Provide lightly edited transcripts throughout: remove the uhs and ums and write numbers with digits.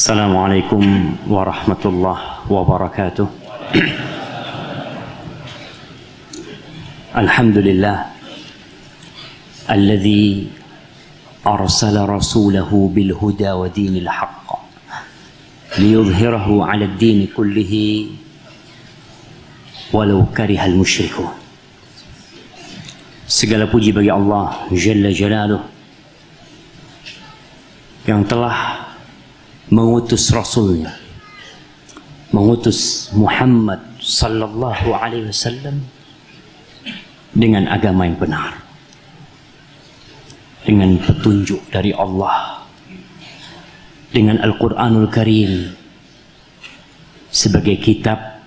Assalamualaikum warahmatullahi wabarakatuh. Alhamdulillah alladzi arsala rasulahu bil huda wa dinil haqq liyudhhirahu 'ala ad-din kullihi walau karihal musyrikun. Segala puji bagi Allah Jalla Jalaluh yang telah mengutus Rasulnya, mengutus Muhammad sallallahu alaihi wasallam dengan agama yang benar, dengan petunjuk dari Allah, dengan Al-Quranul Karim sebagai kitab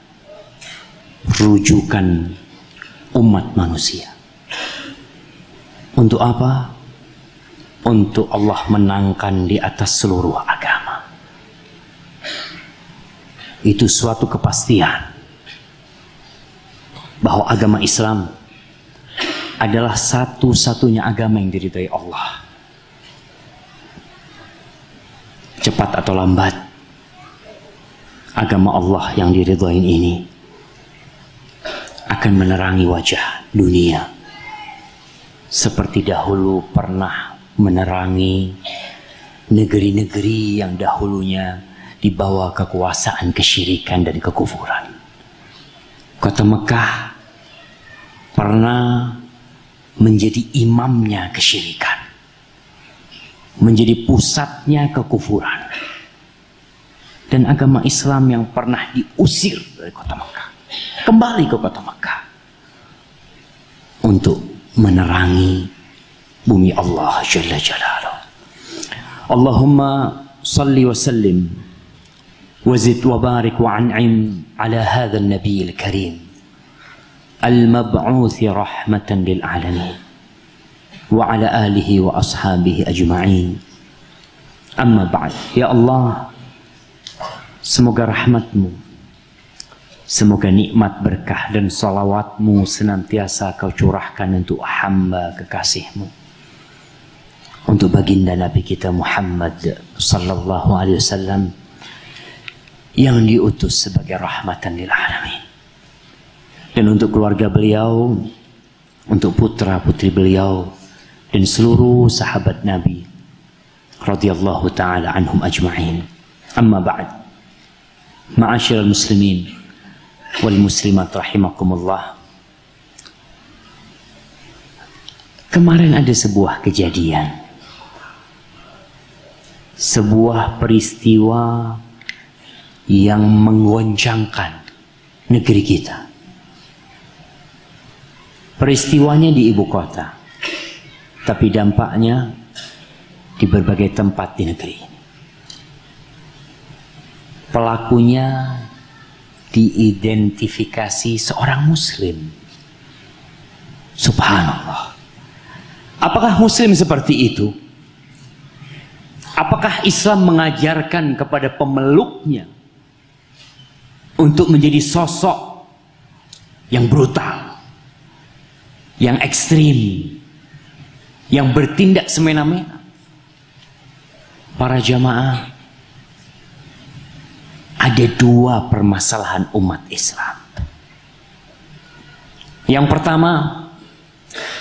rujukan umat manusia. Untuk apa? Untuk Allah menangkan di atas seluruh agama. Itu suatu kepastian bahwa agama Islam adalah satu-satunya agama yang diridhai Allah. Cepat atau lambat, agama Allah yang diridhai ini akan menerangi wajah dunia seperti dahulu pernah menerangi negeri-negeri yang dahulunya di bawah kekuasaan kesyirikan dan kekufuran. Kota Mekah pernah menjadi imamnya kesyirikan, menjadi pusatnya kekufuran, dan agama Islam yang pernah diusir dari kota Mekah kembali ke kota Mekah untuk menerangi bumi Allah Jalla Jalaluh. Allahumma salli wa sallim وزد وبارك وعنعم على هذا النبي الكريم المبعوث رحمة للعالمين وعلى آله وأصحابه أجمعين. أما بعد, ya Allah, semoga rahmatmu, semoga nikmat, berkah dan salawatmu senantiasa kau curahkan untuk hamba kekasihmu, untuk baginda Nabi kita Muhammad sallallahu alaihi wasallam yang diutus sebagai rahmatan lil alamin, dan untuk keluarga beliau, untuk putra putri beliau dan seluruh sahabat Nabi radhiyallahu taala anhum ajma'in. Amma ba'd, ma'asyiral muslimin wal muslimat rahimakumullah. Kemarin ada sebuah kejadian, sebuah peristiwa yang menggoncangkan negeri kita. Peristiwanya di ibu kota, tapi dampaknya di berbagai tempat di negeri ini. Pelakunya diidentifikasi seorang muslim. Subhanallah. Apakah muslim seperti itu? Apakah Islam mengajarkan kepada pemeluknya untuk menjadi sosok yang brutal, yang ekstrim, yang bertindak semena-mena? Para jamaah, ada dua permasalahan umat Islam. Yang pertama,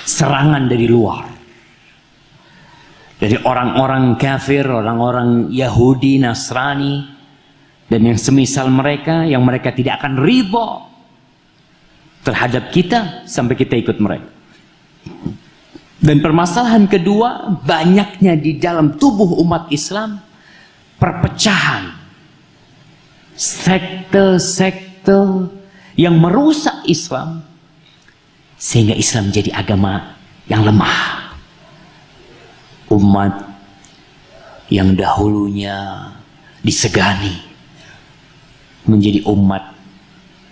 serangan dari luar, dari orang-orang kafir, orang-orang Yahudi, Nasrani, dan yang semisal mereka, yang mereka tidak akan ridha terhadap kita sampai kita ikut mereka. Dan permasalahan kedua, banyaknya di dalam tubuh umat Islam perpecahan, sekte-sekte yang merusak Islam sehingga Islam menjadi agama yang lemah. Umat yang dahulunya disegani menjadi umat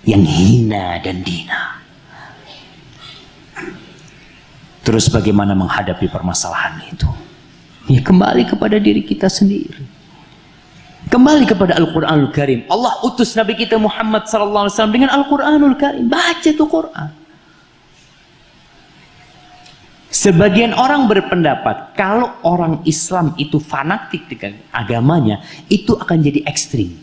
yang hina dan dina. Terus bagaimana menghadapi permasalahan itu? Ya, kembali kepada diri kita sendiri, kembali kepada Al-Quranul Karim. Allah utus Nabi kita Muhammad SAW dengan Al-Quranul Karim. Baca itu Quran. Sebagian orang berpendapat kalau orang Islam itu fanatik dengan agamanya, itu akan jadi ekstrim.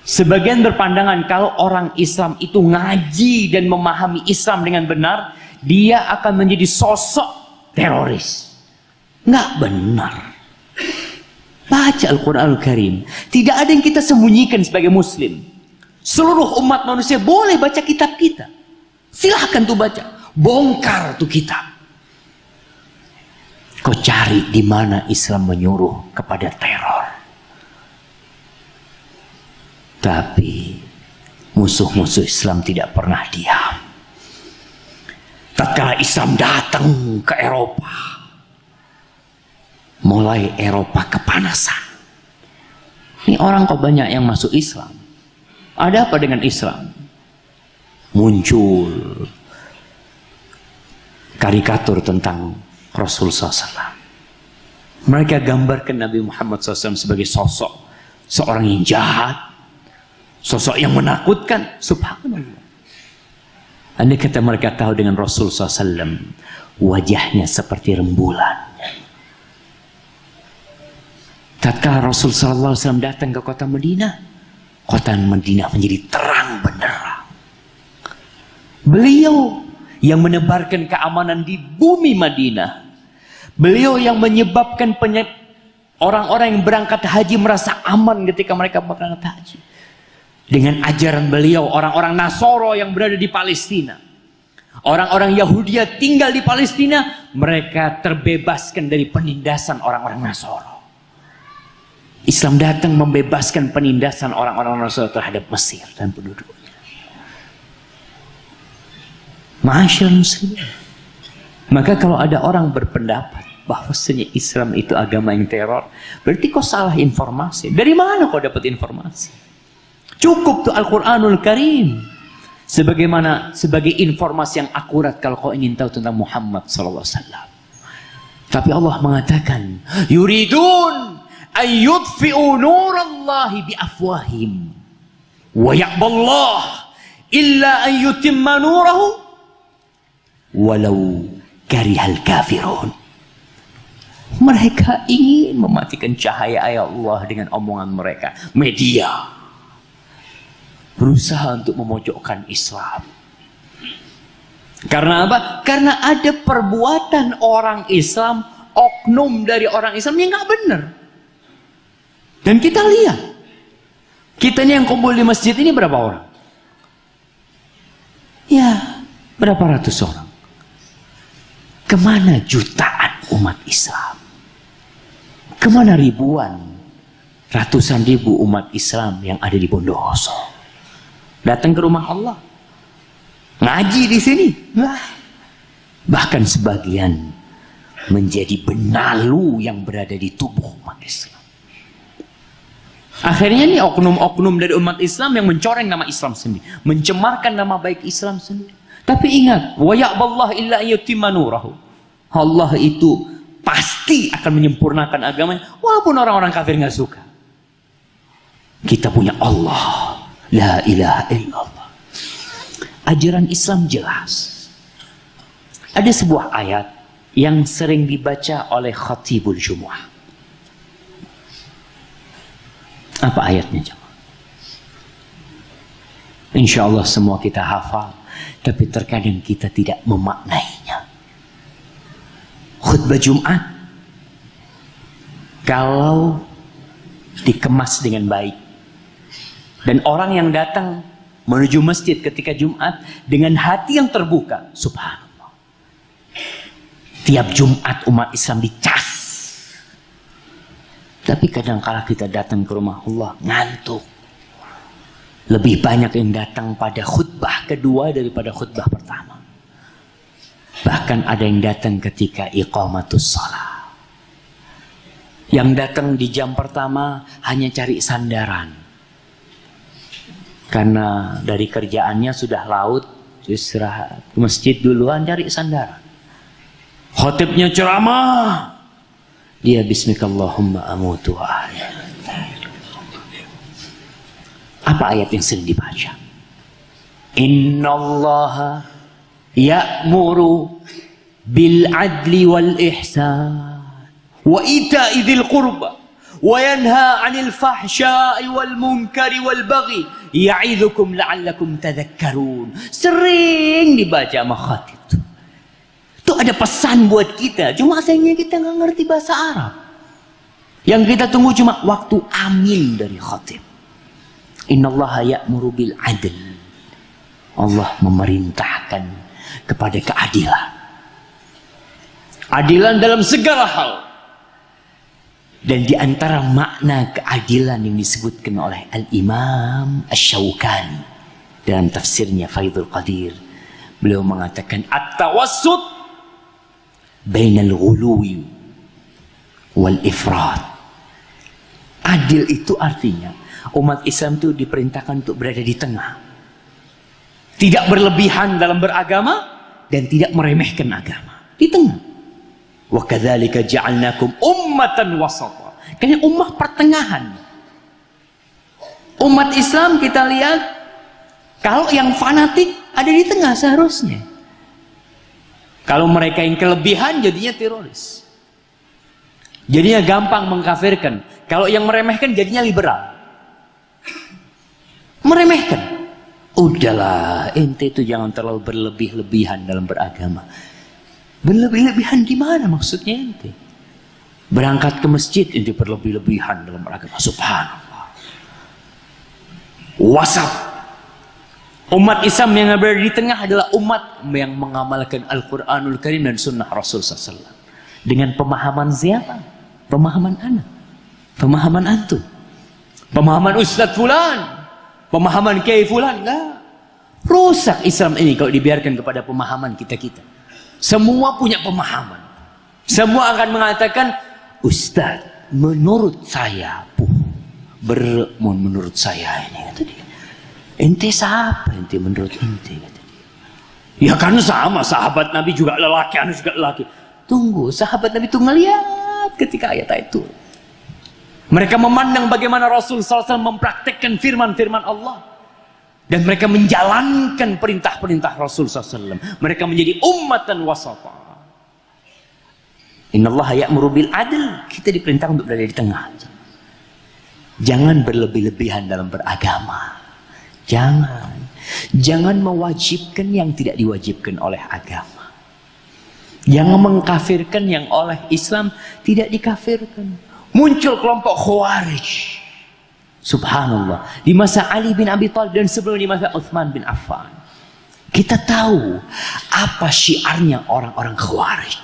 Sebagian berpandangan kalau orang Islam itu ngaji dan memahami Islam dengan benar, dia akan menjadi sosok teroris. Nggak benar. Baca Al-Quranul Karim. Tidak ada yang kita sembunyikan sebagai muslim. Seluruh umat manusia boleh baca kitab kita. Silahkan tuh baca. Bongkar tuh kitab. Kau cari di mana Islam menyuruh kepada teror. Tapi musuh-musuh Islam tidak pernah diam. Tatkala Islam datang ke Eropa, mulai Eropa kepanasan. Ini orang kok banyak yang masuk Islam. Ada apa dengan Islam? Muncul karikatur tentang Rasul SAW. Mereka gambarkan Nabi Muhammad SAW sebagai sosok seorang yang jahat, sosok yang menakutkan. Subhanallah. Andai kata mereka tahu dengan Rasul SAW, wajahnya seperti rembulan. Tatkala Rasul SAW datang ke kota Madinah menjadi terang benderang. Beliau yang menebarkan keamanan di bumi Madinah. Beliau yang menyebabkan orang-orang yang berangkat haji merasa aman ketika mereka berangkat haji. Dengan ajaran beliau, orang-orang Nasoro yang berada di Palestina, orang-orang Yahudi tinggal di Palestina, mereka terbebaskan dari penindasan orang-orang Nasoro. Islam datang membebaskan penindasan orang-orang Nasoro terhadap Mesir dan penduduknya. Masyaallah muslimin. Maka kalau ada orang berpendapat bahwasanya Islam itu agama yang teror, berarti kau salah informasi. Dari mana kau dapat informasi? Cukup tuh Al-Quranul Karim sebagai informasi yang akurat kalau kau ingin tahu tentang Muhammad sallallahu alaihi wasallam. Tapi Allah mengatakan, yuridun ayyudfi'u nurallahi biafwahim wa ya'ballah illa an yutimma nurahu walau karihal kafirun. Mereka ingin mematikan cahaya ayat Allah dengan omongan mereka. Media berusaha untuk memojokkan Islam. Karena apa? Karena ada perbuatan orang Islam, oknum dari orang Islam yang nggak benar. Dan kita lihat, kita ini yang kumpul di masjid ini berapa orang? Ya, berapa ratus orang. Kemana jutaan umat Islam? Kemana ribuan, ratusan ribu umat Islam yang ada di Bondowoso? Datang ke rumah Allah, ngaji di sini. Nah, bahkan sebagian menjadi benalu yang berada di tubuh umat Islam. Akhirnya nih oknum-oknum dari umat Islam yang mencoreng nama Islam sendiri, mencemarkan nama baik Islam sendiri. Tapi ingat, wa ya'ballah illa yutimma nurahu. Allah itu pasti akan menyempurnakan agamanya walaupun orang-orang kafir nggak suka. Kita punya Allah, la ilaha illallah. Ajaran Islam jelas. Ada sebuah ayat yang sering dibaca oleh khatibul Jumu'ah. Apa ayatnya, jemaah? Insya Allah semua kita hafal, tapi terkadang kita tidak memaknainya. Khutbah Jumat kalau dikemas dengan baik, dan orang yang datang menuju masjid ketika Jumat dengan hati yang terbuka, subhanallah, tiap Jumat umat Islam dicas. Tapi kadang-kala kita datang ke rumah Allah ngantuk. Lebih banyak yang datang pada khutbah kedua daripada khutbah pertama. Bahkan ada yang datang ketika iqamatus shalah. Yang datang di jam pertama hanya cari sandaran. Karena dari kerjaannya sudah laut, istirahat ke masjid duluan, cari sandaran. Khotibnya ceramah, dia bismikallahumma amutu wa ahya. Apa ayat yang sering dibaca? Innallaha ya'muru bil adli wal ihsan wa ita'i dzil qurba wa yanha 'anil fahsya'i wal munkari wal baghi ya'idzukum la'allakum tadhakkarun. Sering dibaca sama khatib tuh. Itu ada pesan buat kita, cuma sayangnya kita nggak ngerti bahasa Arab. Yang kita tunggu cuma waktu amin dari khatib. Innallaha ya'muru bil adl. Allah memerintahkan kepada keadilan. Adilan dalam segala hal. Dan di antara makna keadilan yang disebutkan oleh Al-Imam Asy-Syaukani dalam tafsirnya Faidul Qadir, beliau mengatakan at-tawassut bainal ghuluwi wal ifrat. Adil itu artinya umat Islam itu diperintahkan untuk berada di tengah. Tidak berlebihan dalam beragama dan tidak meremehkan agama. Di tengah. Wa kadzalika ja'alnakum ummatan wasata. Kayaknya ummah pertengahan. Umat Islam kita lihat kalau yang fanatik ada di tengah seharusnya. Kalau mereka yang kelebihan jadinya teroris. Jadinya gampang mengkafirkan. Kalau yang meremehkan jadinya liberal. Meremehkan. Udahlah, ente itu jangan terlalu berlebih-lebihan dalam beragama. Berlebih-lebihan gimana maksudnya ente? Berangkat ke masjid ente berlebih-lebihan dalam beragama. Subhanallah. Wasat. Umat Islam yang berada di tengah adalah umat yang mengamalkan Al-Quranul Karim dan Sunnah Rasul SAW. Dengan pemahaman siapa? Pemahaman anak. Pemahaman antum. Pemahaman Ustadz Fulan. Pemahaman Kiai Fulan. Enggak. Rusak Islam ini kalau dibiarkan kepada pemahaman kita-kita. Semua punya pemahaman. Semua akan mengatakan, Ustadz, menurut saya, menurut saya ini, kata dia. Ente siapa ente menurut ente, kata dia. Ya kan sama, sahabat Nabi juga lelaki, anu juga lelaki. Tunggu, sahabat Nabi itu ngelihat ketika ayat itu. Mereka memandang bagaimana Rasul SAW mempraktekkan firman-firman Allah. Dan mereka menjalankan perintah-perintah Rasul SAW. Mereka menjadi ummatan wasata. Innallaha ya'muru bil adl. Kita diperintah untuk berada di tengah. Jangan berlebih-lebihan dalam beragama. Jangan mewajibkan yang tidak diwajibkan oleh agama. Jangan mengkafirkan yang oleh Islam tidak dikafirkan. Muncul kelompok Khawarij. Subhanallah. Di masa Ali bin Abi Thalib dan sebelum di masa Utsman bin Affan. Kita tahu apa syiarnya orang-orang Khawarij.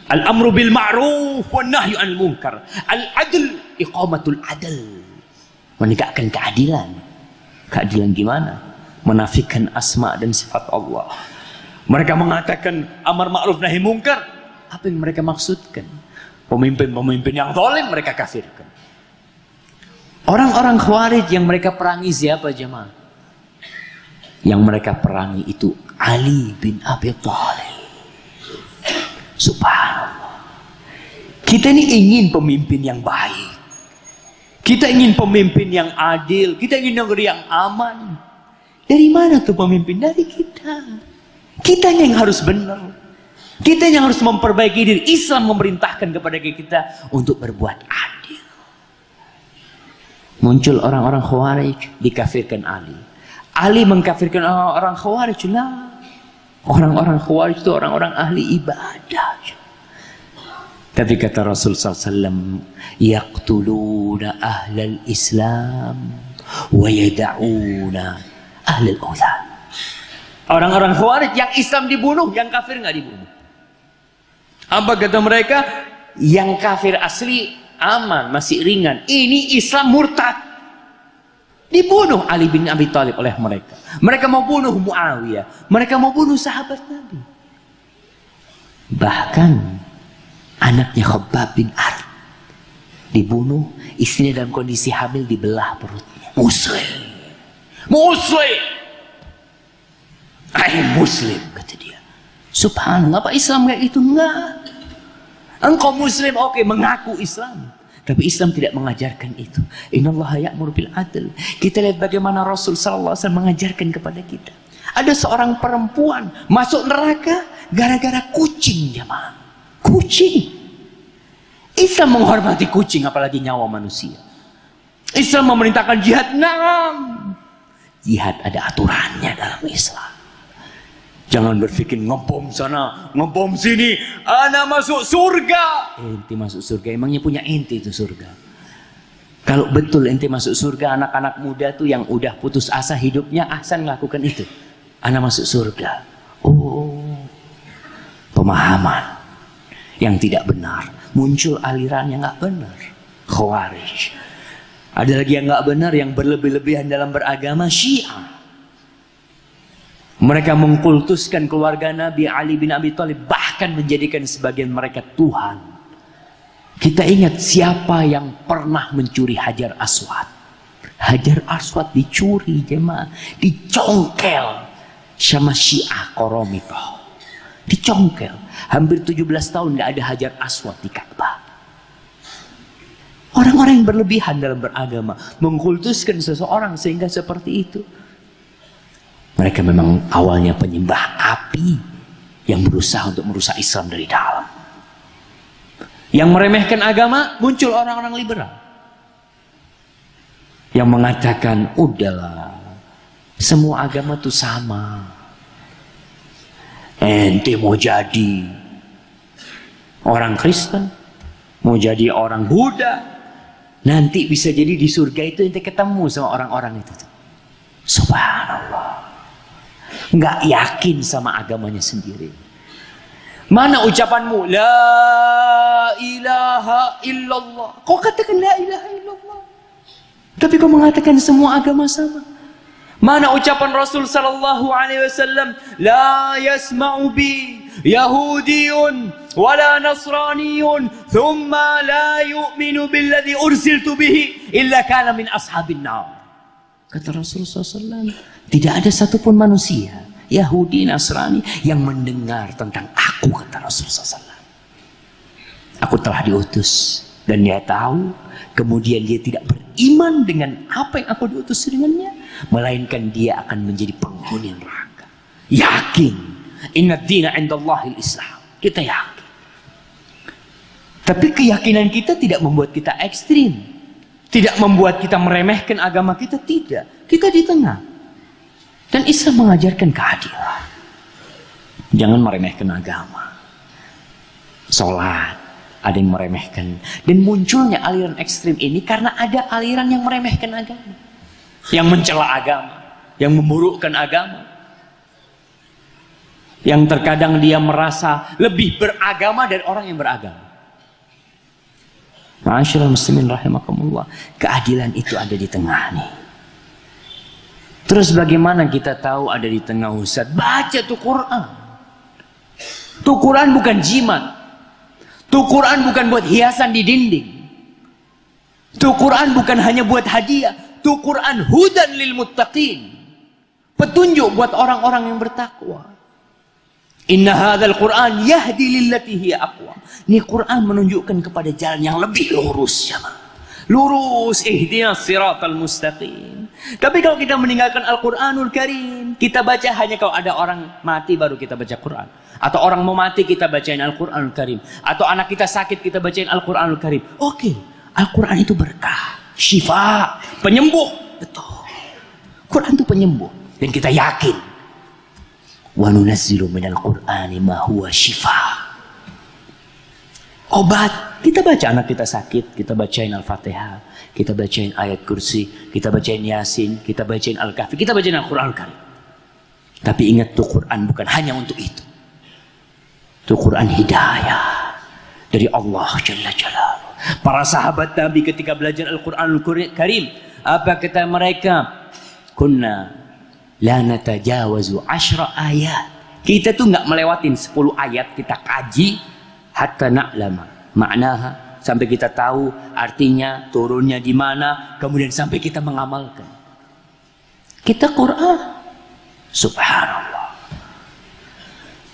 Al-amru bil ma'ruf wan nahyu 'anil munkar. Al-adl iqamatul adl. Menegakkan keadilan. Keadilan gimana? Menafikan asma dan sifat Allah. Mereka mengatakan amar ma'ruf nahi munkar. Apa yang mereka maksudkan? Pemimpin-pemimpin yang zalim mereka kafirkan. Orang-orang Khawarij yang mereka perangi siapa jemaah? Yang mereka perangi itu Ali bin Abi Thalib. Subhanallah. Kita ini ingin pemimpin yang baik. Kita ingin pemimpin yang adil. Kita ingin negeri yang aman. Dari mana tuh pemimpin? Dari kita. Kita yang harus benar. Kita yang harus memperbaiki diri. Islam memerintahkan kepada kita untuk berbuat adil. Muncul orang-orang Khawarij, dikafirkan Ali. Ali mengkafirkan orang-orang Khawarij. Lah. Orang-orang Khawarij itu orang-orang ahli ibadah. Tapi kata Rasul SAW, yaqtuluna ahlal Islam wa yada'una ahlal awthan. Orang-orang Khawarij yang Islam dibunuh, yang kafir nggak dibunuh. Apa kata mereka? Yang kafir asli aman, masih ringan. Ini Islam murtad. Dibunuh Ali bin Abi Thalib oleh mereka. Mereka mau bunuh Muawiyah. Mereka mau bunuh sahabat Nabi. Bahkan anaknya Khabbab bin Arad dibunuh, istrinya dalam kondisi hamil dibelah perutnya. Muslim. Muslim. Muslim kata dia. Subhanallah, apa Islam kayak itu? Enggak. Engkau Muslim, oke, mengaku Islam. Tapi Islam tidak mengajarkan itu. Innallaha ya'muru bil adl. Kita lihat bagaimana Rasul SAW mengajarkan kepada kita. Ada seorang perempuan masuk neraka Gara-gara kucing jemaah. Kucing. Islam menghormati kucing apalagi nyawa manusia. Islam memerintahkan jihad. Naam. Jihad ada aturannya dalam Islam. Jangan berpikir ngebom sana, ngebom sini, ana masuk surga. Ente masuk surga, emangnya punya ente itu surga? Kalau betul ente masuk surga, anak-anak muda tuh yang udah putus asa hidupnya, ahsan melakukan itu. Ana masuk surga. Oh, pemahaman yang tidak benar. Muncul aliran yang nggak benar. Khawarij. Ada lagi yang nggak benar, yang berlebih-lebihan dalam beragama, Syiah. Mereka mengkultuskan keluarga Nabi Ali bin Abi Thalib, bahkan menjadikan sebagian mereka Tuhan. Kita ingat siapa yang pernah mencuri Hajar Aswad? Hajar Aswad dicuri jemaah, dicongkel sama Syiah Qoromitoh. Dicongkel. Hampir 17 tahun tidak ada Hajar Aswad di Ka'bah. Orang-orang yang berlebihan dalam beragama mengkultuskan seseorang sehingga seperti itu. Mereka memang awalnya penyembah api yang berusaha untuk merusak Islam dari dalam. Yang meremehkan agama, muncul orang-orang liberal yang mengatakan, udahlah, semua agama itu sama. Ente mau jadi orang Kristen, mau jadi orang Buddha, nanti bisa jadi di surga itu ente ketemu sama orang-orang itu. Subhanallah. Nggak yakin sama agamanya sendiri. Mana ucapanmu? La ilaha illallah. Kau katakan la ilaha illallah, tapi kau mengatakan semua agama sama. Mana ucapan Rasul sallallahu alaihi wasallam? La yasma'u bi yahudiyun wala nasraniyun thumma la yu'minu billadhi ursiltu bihi illa kana min ashabin nar. Kata Rasulullah SAW, tidak ada satupun manusia, Yahudi, Nasrani, yang mendengar tentang aku, kata Rasulullah SAW. Aku telah diutus, dan dia tahu, kemudian dia tidak beriman dengan apa yang aku diutus dengannya, melainkan dia akan menjadi penghuni neraka. Yakin, inna dina indallahil Islam. Kita yakin. Tapi keyakinan kita tidak membuat kita ekstrim. Tidak membuat kita meremehkan agama kita, tidak. Kita di tengah. Dan Islam mengajarkan keadilan. Jangan meremehkan agama. Sholat, ada yang meremehkan. Dan munculnya aliran ekstrim ini karena ada aliran yang meremehkan agama. Yang mencela agama. Yang memburukkan agama. Yang terkadang dia merasa lebih beragama dari orang yang beragama. Ma'asyiral muslimin rahimakumullah. Keadilan itu ada di tengah nih. Terus bagaimana kita tahu ada di tengah Ustaz? Baca tuh Quran. Tuh Quran bukan jimat. Tuh Quran bukan buat hiasan di dinding. Tuh Quran bukan hanya buat hadiah. Tuh Quran hudan lil muttaqin. Petunjuk buat orang-orang yang bertakwa. Inna hadzal Qur'an yahdi lillati hiya aqwam. Ini Quran menunjukkan kepada jalan yang lebih lurus, jemaah. Lurus, ihdinas siratal mustaqim. Tapi kalau kita meninggalkan Al-Qur'anul Karim, kita baca hanya kalau ada orang mati baru kita baca Quran. Atau orang mau mati kita bacain Al-Qur'anul Karim. Atau anak kita sakit kita bacain Al-Qur'anul Karim. Oke, Al-Qur'an itu berkah, syifa, penyembuh. Betul. Quran itu penyembuh. Dan kita yakin. Wa nunazzilu minal Qur'ani ma huwa shifa. Obat. Kita baca anak kita sakit, kita bacain Al-Fatihah, kita bacain ayat kursi, kita bacain Yasin, kita bacain Al-Kahfi, kita bacain Al-Qur'an Al-Karim. Tapi ingat tuh Quran bukan hanya untuk itu. Tuh Quran hidayah dari Allah Jalla Jalaluhu. Para sahabat Nabi ketika belajar Al-Qur'anul Karim, apa kata mereka? Kunna la natajawazu 10 ayat. Kita tuh nggak melewatin 10 ayat, kita kaji hatta na'lama maknaha, sampai kita tahu artinya, turunnya di mana, kemudian sampai kita mengamalkan. Kita Quran. Subhanallah.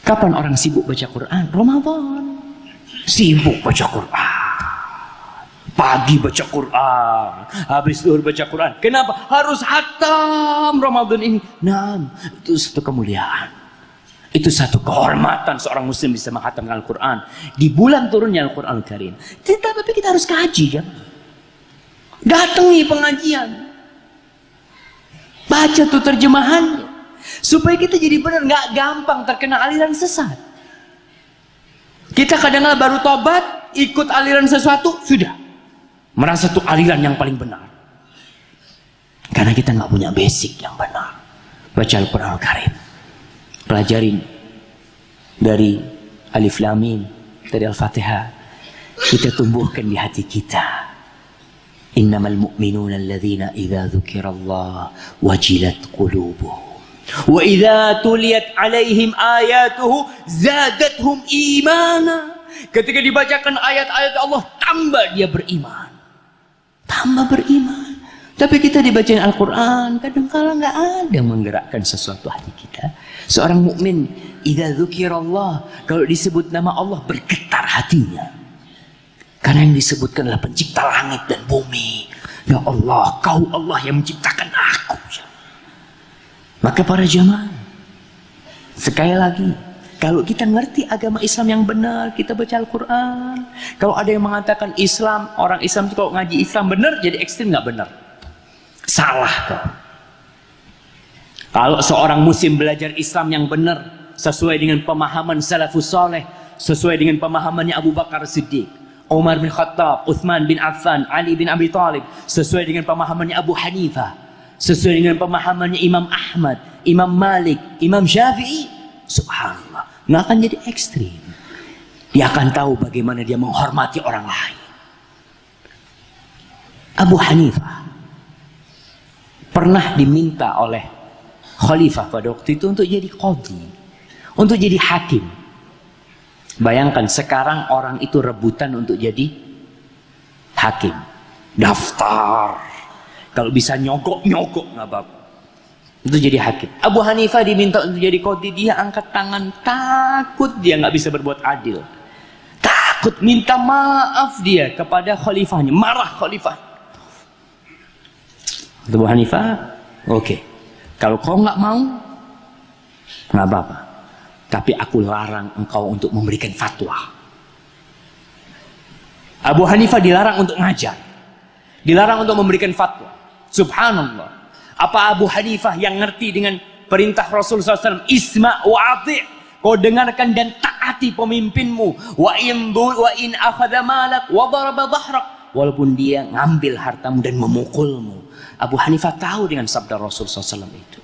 Kapan orang sibuk baca Quran? Ramadan. Sibuk baca Quran. Pagi baca Quran, habis zuhur baca Quran. Kenapa? Harus hatam Ramadan ini. Nah, itu satu kemuliaan. Itu satu kehormatan seorang muslim bisa menghatamkan Al-Quran di bulan turunnya Al-Quran Al-Karim. Tapi kita harus kaji kan. Datangi pengajian. Baca tuh terjemahannya. Supaya kita jadi benar, nggak gampang terkena aliran sesat. Kita kadang-kadang baru tobat, ikut aliran sesuatu, sudah. Merasa tuh aliran yang paling benar. Karena kita nggak punya basic yang benar. Baca Al-Quran Al-Karim. Pelajarin dari Alif Lam Mim, dari Al-Fatihah. Kita tumbuhkan di hati kita. Innamal mu'minuna alladhina idza dzukirallah wajilat qulubuhum wa idza tuliyat alaihim ayatuhu zadatuhum imana. Ketika dibacakan ayat-ayat Allah, tambah dia beriman. Tambah beriman. Tapi kita dibacain Al-Quran, kadang-kala nggak ada menggerakkan sesuatu hati kita. Seorang mukmin, idza dzukirallah, kalau disebut nama Allah bergetar hatinya. Karena yang disebutkan adalah pencipta langit dan bumi. Ya Allah, Kau Allah yang menciptakan aku. Maka para jamaah, sekali lagi, kalau kita ngerti agama Islam yang benar, kita baca Al-Quran. Kalau ada yang mengatakan Islam, orang Islam itu kalau ngaji Islam benar, jadi ekstrim nggak benar. Salah kau. Kalau seorang muslim belajar Islam yang benar, sesuai dengan pemahaman salafus saleh, sesuai dengan pemahamannya Abu Bakar Siddiq, Umar bin Khattab, Uthman bin Affan, Ali bin Abi Thalib, sesuai dengan pemahamannya Abu Hanifah, sesuai dengan pemahamannya Imam Ahmad, Imam Malik, Imam Syafi'i, subhanallah, nggak akan jadi ekstrim. Dia akan tahu bagaimana dia menghormati orang lain. Abu Hanifah pernah diminta oleh khalifah pada waktu itu untuk jadi qadhi, untuk jadi hakim. Bayangkan sekarang orang itu rebutan untuk jadi hakim. Daftar. Kalau bisa nyogok-nyogok nggak apa-apa. Untuk jadi hakim. Abu Hanifah diminta untuk jadi qadhi, dia angkat tangan, takut dia nggak bisa berbuat adil. Takut, minta maaf dia kepada khalifahnya, marah khalifah. Abu Hanifah, oke. Kalau kau nggak mau, nggak apa-apa. Tapi aku larang engkau untuk memberikan fatwa. Abu Hanifah dilarang untuk ngajar, dilarang untuk memberikan fatwa. Subhanallah. Apa Abu Hanifah yang ngerti dengan perintah Rasulullah SAW? Isma' wa ati'. Kau dengarkan dan taati pemimpinmu. Wa in akhadha malak wa daraba dhahrak. Walaupun dia ngambil hartamu dan memukulmu. Abu Hanifah tahu dengan sabda Rasulullah SAW itu.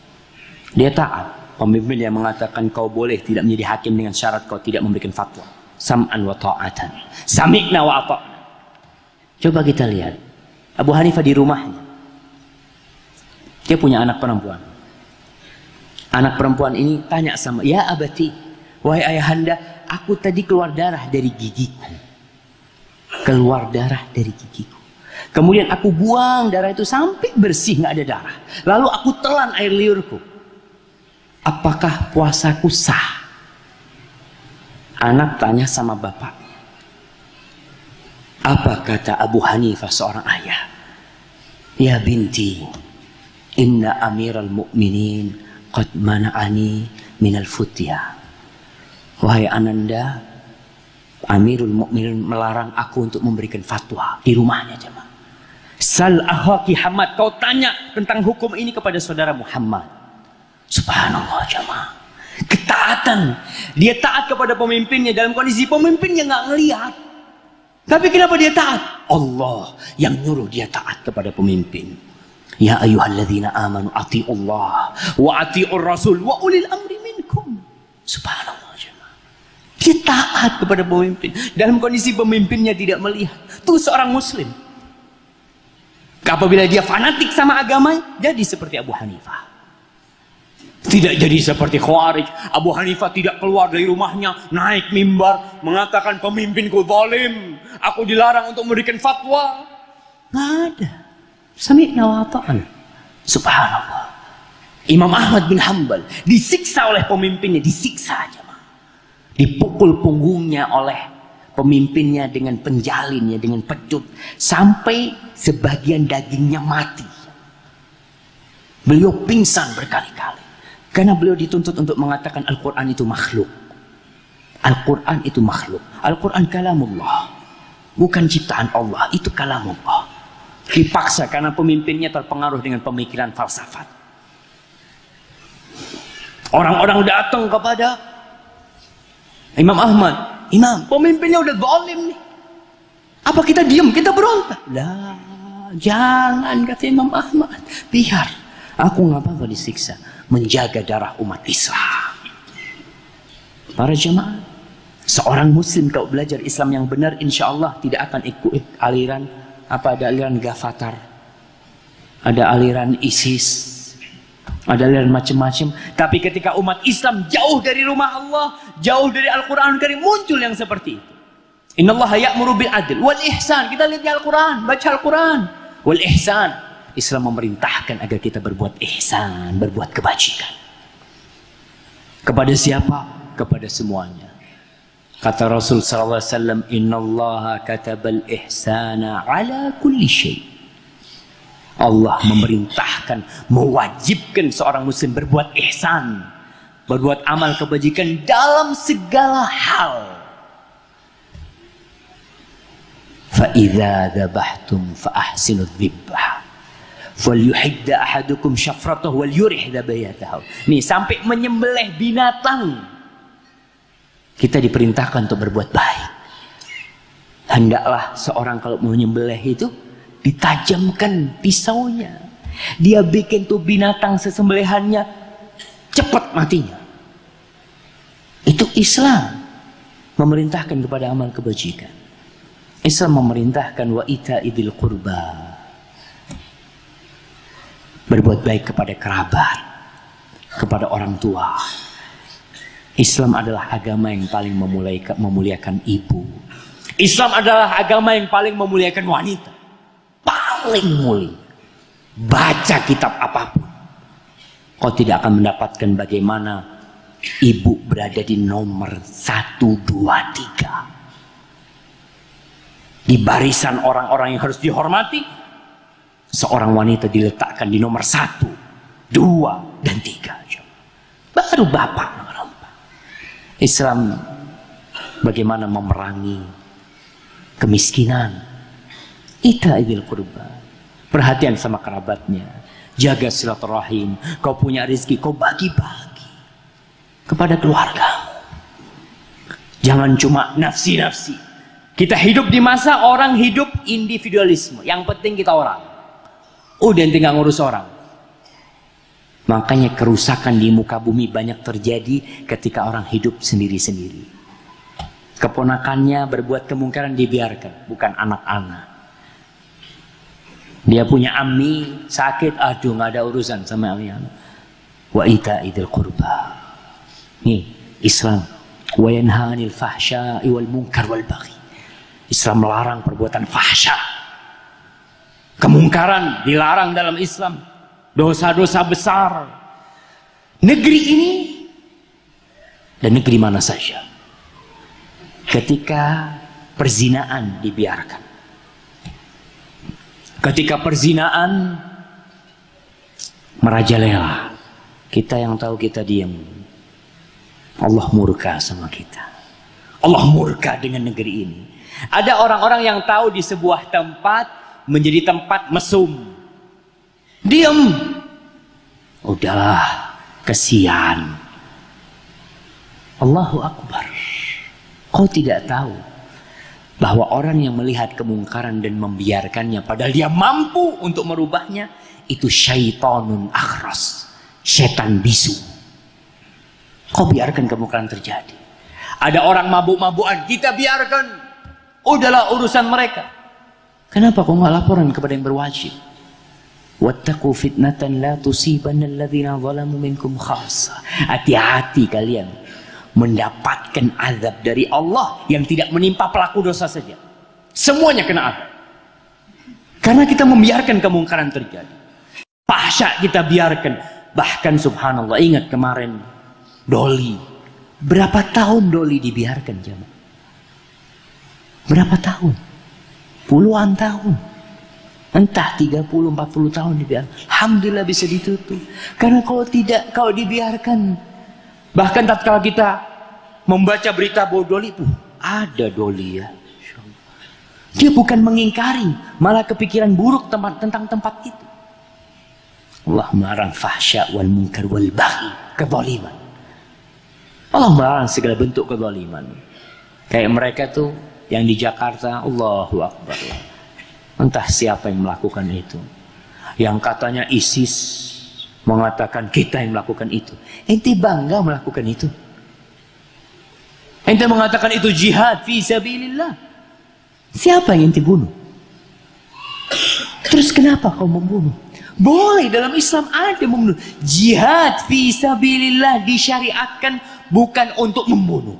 Dia taat. Pemimpin yang mengatakan kau boleh tidak menjadi hakim dengan syarat kau tidak memberikan fatwa. Sam'an wa ta'atan. Sami'na wa ata'na. Coba kita lihat. Abu Hanifah di rumahnya. Dia punya anak perempuan. Anak perempuan ini tanya sama, ya abati, wahai ayahanda, aku tadi keluar darah dari gigiku. Keluar darah dari gigiku. Kemudian aku buang darah itu sampai bersih, nggak ada darah. Lalu aku telan air liurku. Apakah puasaku sah? Anak tanya sama bapak. Apa kata Abu Hanifah seorang ayah? Ya binti, inna amiral mu'minin qad mana'ani minal futya. Wahai ananda, Amirul Mukminin melarang aku untuk memberikan fatwa di rumahnya jemaah. Sal akhaki Hamad, kau tanya tentang hukum ini kepada saudara Muhammad. Subhanallah jemaah. Ketaatan. Dia taat kepada pemimpinnya dalam kondisi pemimpinnya nggak ngelihat. Tapi kenapa dia taat? Allah yang nyuruh dia taat kepada pemimpin. Ya ayyuhalladzina amanu ati'ullah wa ati'ur rasul wa ulil amri minkum. Subhanallah jemaah. Dia taat kepada pemimpin dalam kondisi pemimpinnya tidak melihat. Itu seorang muslim. Apabila dia fanatik sama agama, jadi seperti Abu Hanifah. Tidak jadi seperti Khawarij. Abu Hanifah tidak keluar dari rumahnya, naik mimbar, mengatakan pemimpinku zalim, aku dilarang untuk memberikan fatwa. Nggak ada. Sami'na wa ata'na. Subhanallah. Imam Ahmad bin Hanbal disiksa oleh pemimpinnya, disiksa aja. Dipukul punggungnya oleh pemimpinnya dengan penjalinnya, dengan pecut, sampai sebagian dagingnya mati. Beliau pingsan berkali-kali. Karena beliau dituntut untuk mengatakan Al-Quran itu makhluk. Al-Quran itu makhluk. Al-Quran kalamullah, bukan ciptaan Allah, itu kalamullah. Dipaksa karena pemimpinnya terpengaruh dengan pemikiran falsafat. Orang-orang datang kepada Imam Ahmad, Imam, pemimpinnya udah zalim nih. Apa kita diam, kita berontak? Lah, jangan, kata Imam Ahmad. Biar, aku nggak apa-apa disiksa, menjaga darah umat Islam. Para jemaah, seorang muslim kalau belajar Islam yang benar, insya Allah tidak akan ikut aliran apa, ada aliran Ghafatar, ada aliran ISIS, ada aliran macam-macam. Tapi ketika umat Islam jauh dari rumah Allah, jauh dari Al-Quran Karim, muncul yang seperti itu. Innallaha ya'muru bil adl wal ihsan. Kita lihat di Al-Quran, baca Al-Quran. Wal ihsan, Islam memerintahkan agar kita berbuat ihsan, berbuat kebajikan. Kepada siapa? Kepada semuanya. Kata Rasul sallallahu alaihi wasallam, "Innallaha katabal ihsana ala kulli syai." Allah memerintahkan, mewajibkan seorang muslim berbuat ihsan, berbuat amal kebajikan dalam segala hal. Fa idza dzabhtum fa ahsinudz dzibhah. Falyuhidda ahadukum syafratahu wal yurih dhabayatahu. Nih, sampai menyembelih binatang kita diperintahkan untuk berbuat baik. Hendaklah seorang kalau mau menyembelih itu ditajamkan pisaunya. Dia bikin tuh binatang sesembelihannya cepat matinya. Itu Islam memerintahkan kepada amal kebajikan. Islam memerintahkan wa ita'idil qurba, berbuat baik kepada kerabat, kepada orang tua. Islam adalah agama yang paling memuliakan ibu. Islam adalah agama yang paling memuliakan wanita. Paling mulia. Baca kitab apapun, kau tidak akan mendapatkan bagaimana ibu berada di nomor 1, 2, 3. Di barisan orang-orang yang harus dihormati, seorang wanita diletakkan di nomor 1, 2, dan 3. Baru bapak nomor 4. Islam bagaimana memerangi kemiskinan. Ita'idil qurba, perhatian sama kerabatnya, jaga silaturahim. Kau punya rezeki, kau bagi-bagi kepada keluarga. Jangan cuma nafsi-nafsi. Kita hidup di masa orang hidup individualisme. Yang penting kita orang. Udah tinggal ngurus orang. Makanya kerusakan di muka bumi banyak terjadi ketika orang hidup sendiri-sendiri. Keponakannya berbuat kemungkaran dibiarkan, bukan anak-anak. Dia punya ammi sakit, aduh nggak ada urusan sama ammi. Wa ita'idil qurba. Nih Islam. Wa yanha 'anil fahsya'i wal munkar wal baghi. Islam melarang perbuatan fahsya. Kemungkaran dilarang dalam Islam. Dosa-dosa besar. Negeri ini dan negeri mana saja, ketika perzinaan dibiarkan, ketika perzinaan merajalela, kita yang tahu kita diam, Allah murka sama kita. Allah murka dengan negeri ini. Ada orang-orang yang tahu di sebuah tempat menjadi tempat mesum, diam. Udahlah, kesian. Allahu Akbar. Kau tidak tahu bahwa orang yang melihat kemungkaran dan membiarkannya padahal dia mampu untuk merubahnya, itu syaitanun akhras, setan bisu. Kau biarkan kemungkaran terjadi. Ada orang mabuk-mabukan, kita biarkan. Udahlah urusan mereka. Kenapa kau nggak laporan kepada yang berwajib? Wattaqu fitnatan la tusibanna alladhina zalamu minkum khassa. Hati-hati kalian mendapatkan azab dari Allah yang tidak menimpa pelaku dosa saja. Semuanya kena azab. Karena kita membiarkan kemungkaran terjadi. Fahsya kita biarkan. Bahkan subhanallah, ingat kemarin Doli. Berapa tahun Doli dibiarkan, jemaah? Berapa tahun? Puluhan tahun. Entah 30-40 tahun dibiarkan. Alhamdulillah bisa ditutup. Karena kalau tidak, kalau dibiarkan, bahkan tatkala kita membaca berita bahwa doli, ada doli ya. Dia bukan mengingkari, malah kepikiran buruk tentang tempat itu. Allah melarang fahsya wal munkar wal baghi, kezaliman. Allah melarang segala bentuk kezaliman. Kayak mereka tuh yang di Jakarta, Allahu Akbar. Entah siapa yang melakukan itu. Yang katanya ISIS mengatakan kita yang melakukan itu. Ente bangga melakukan itu? Ente mengatakan itu jihad fi sabilillah. Siapa yang ente bunuh? Terus kenapa kau membunuh? Boleh, dalam Islam ada membunuh. Jihad fi sabilillah disyariatkan bukan untuk membunuh.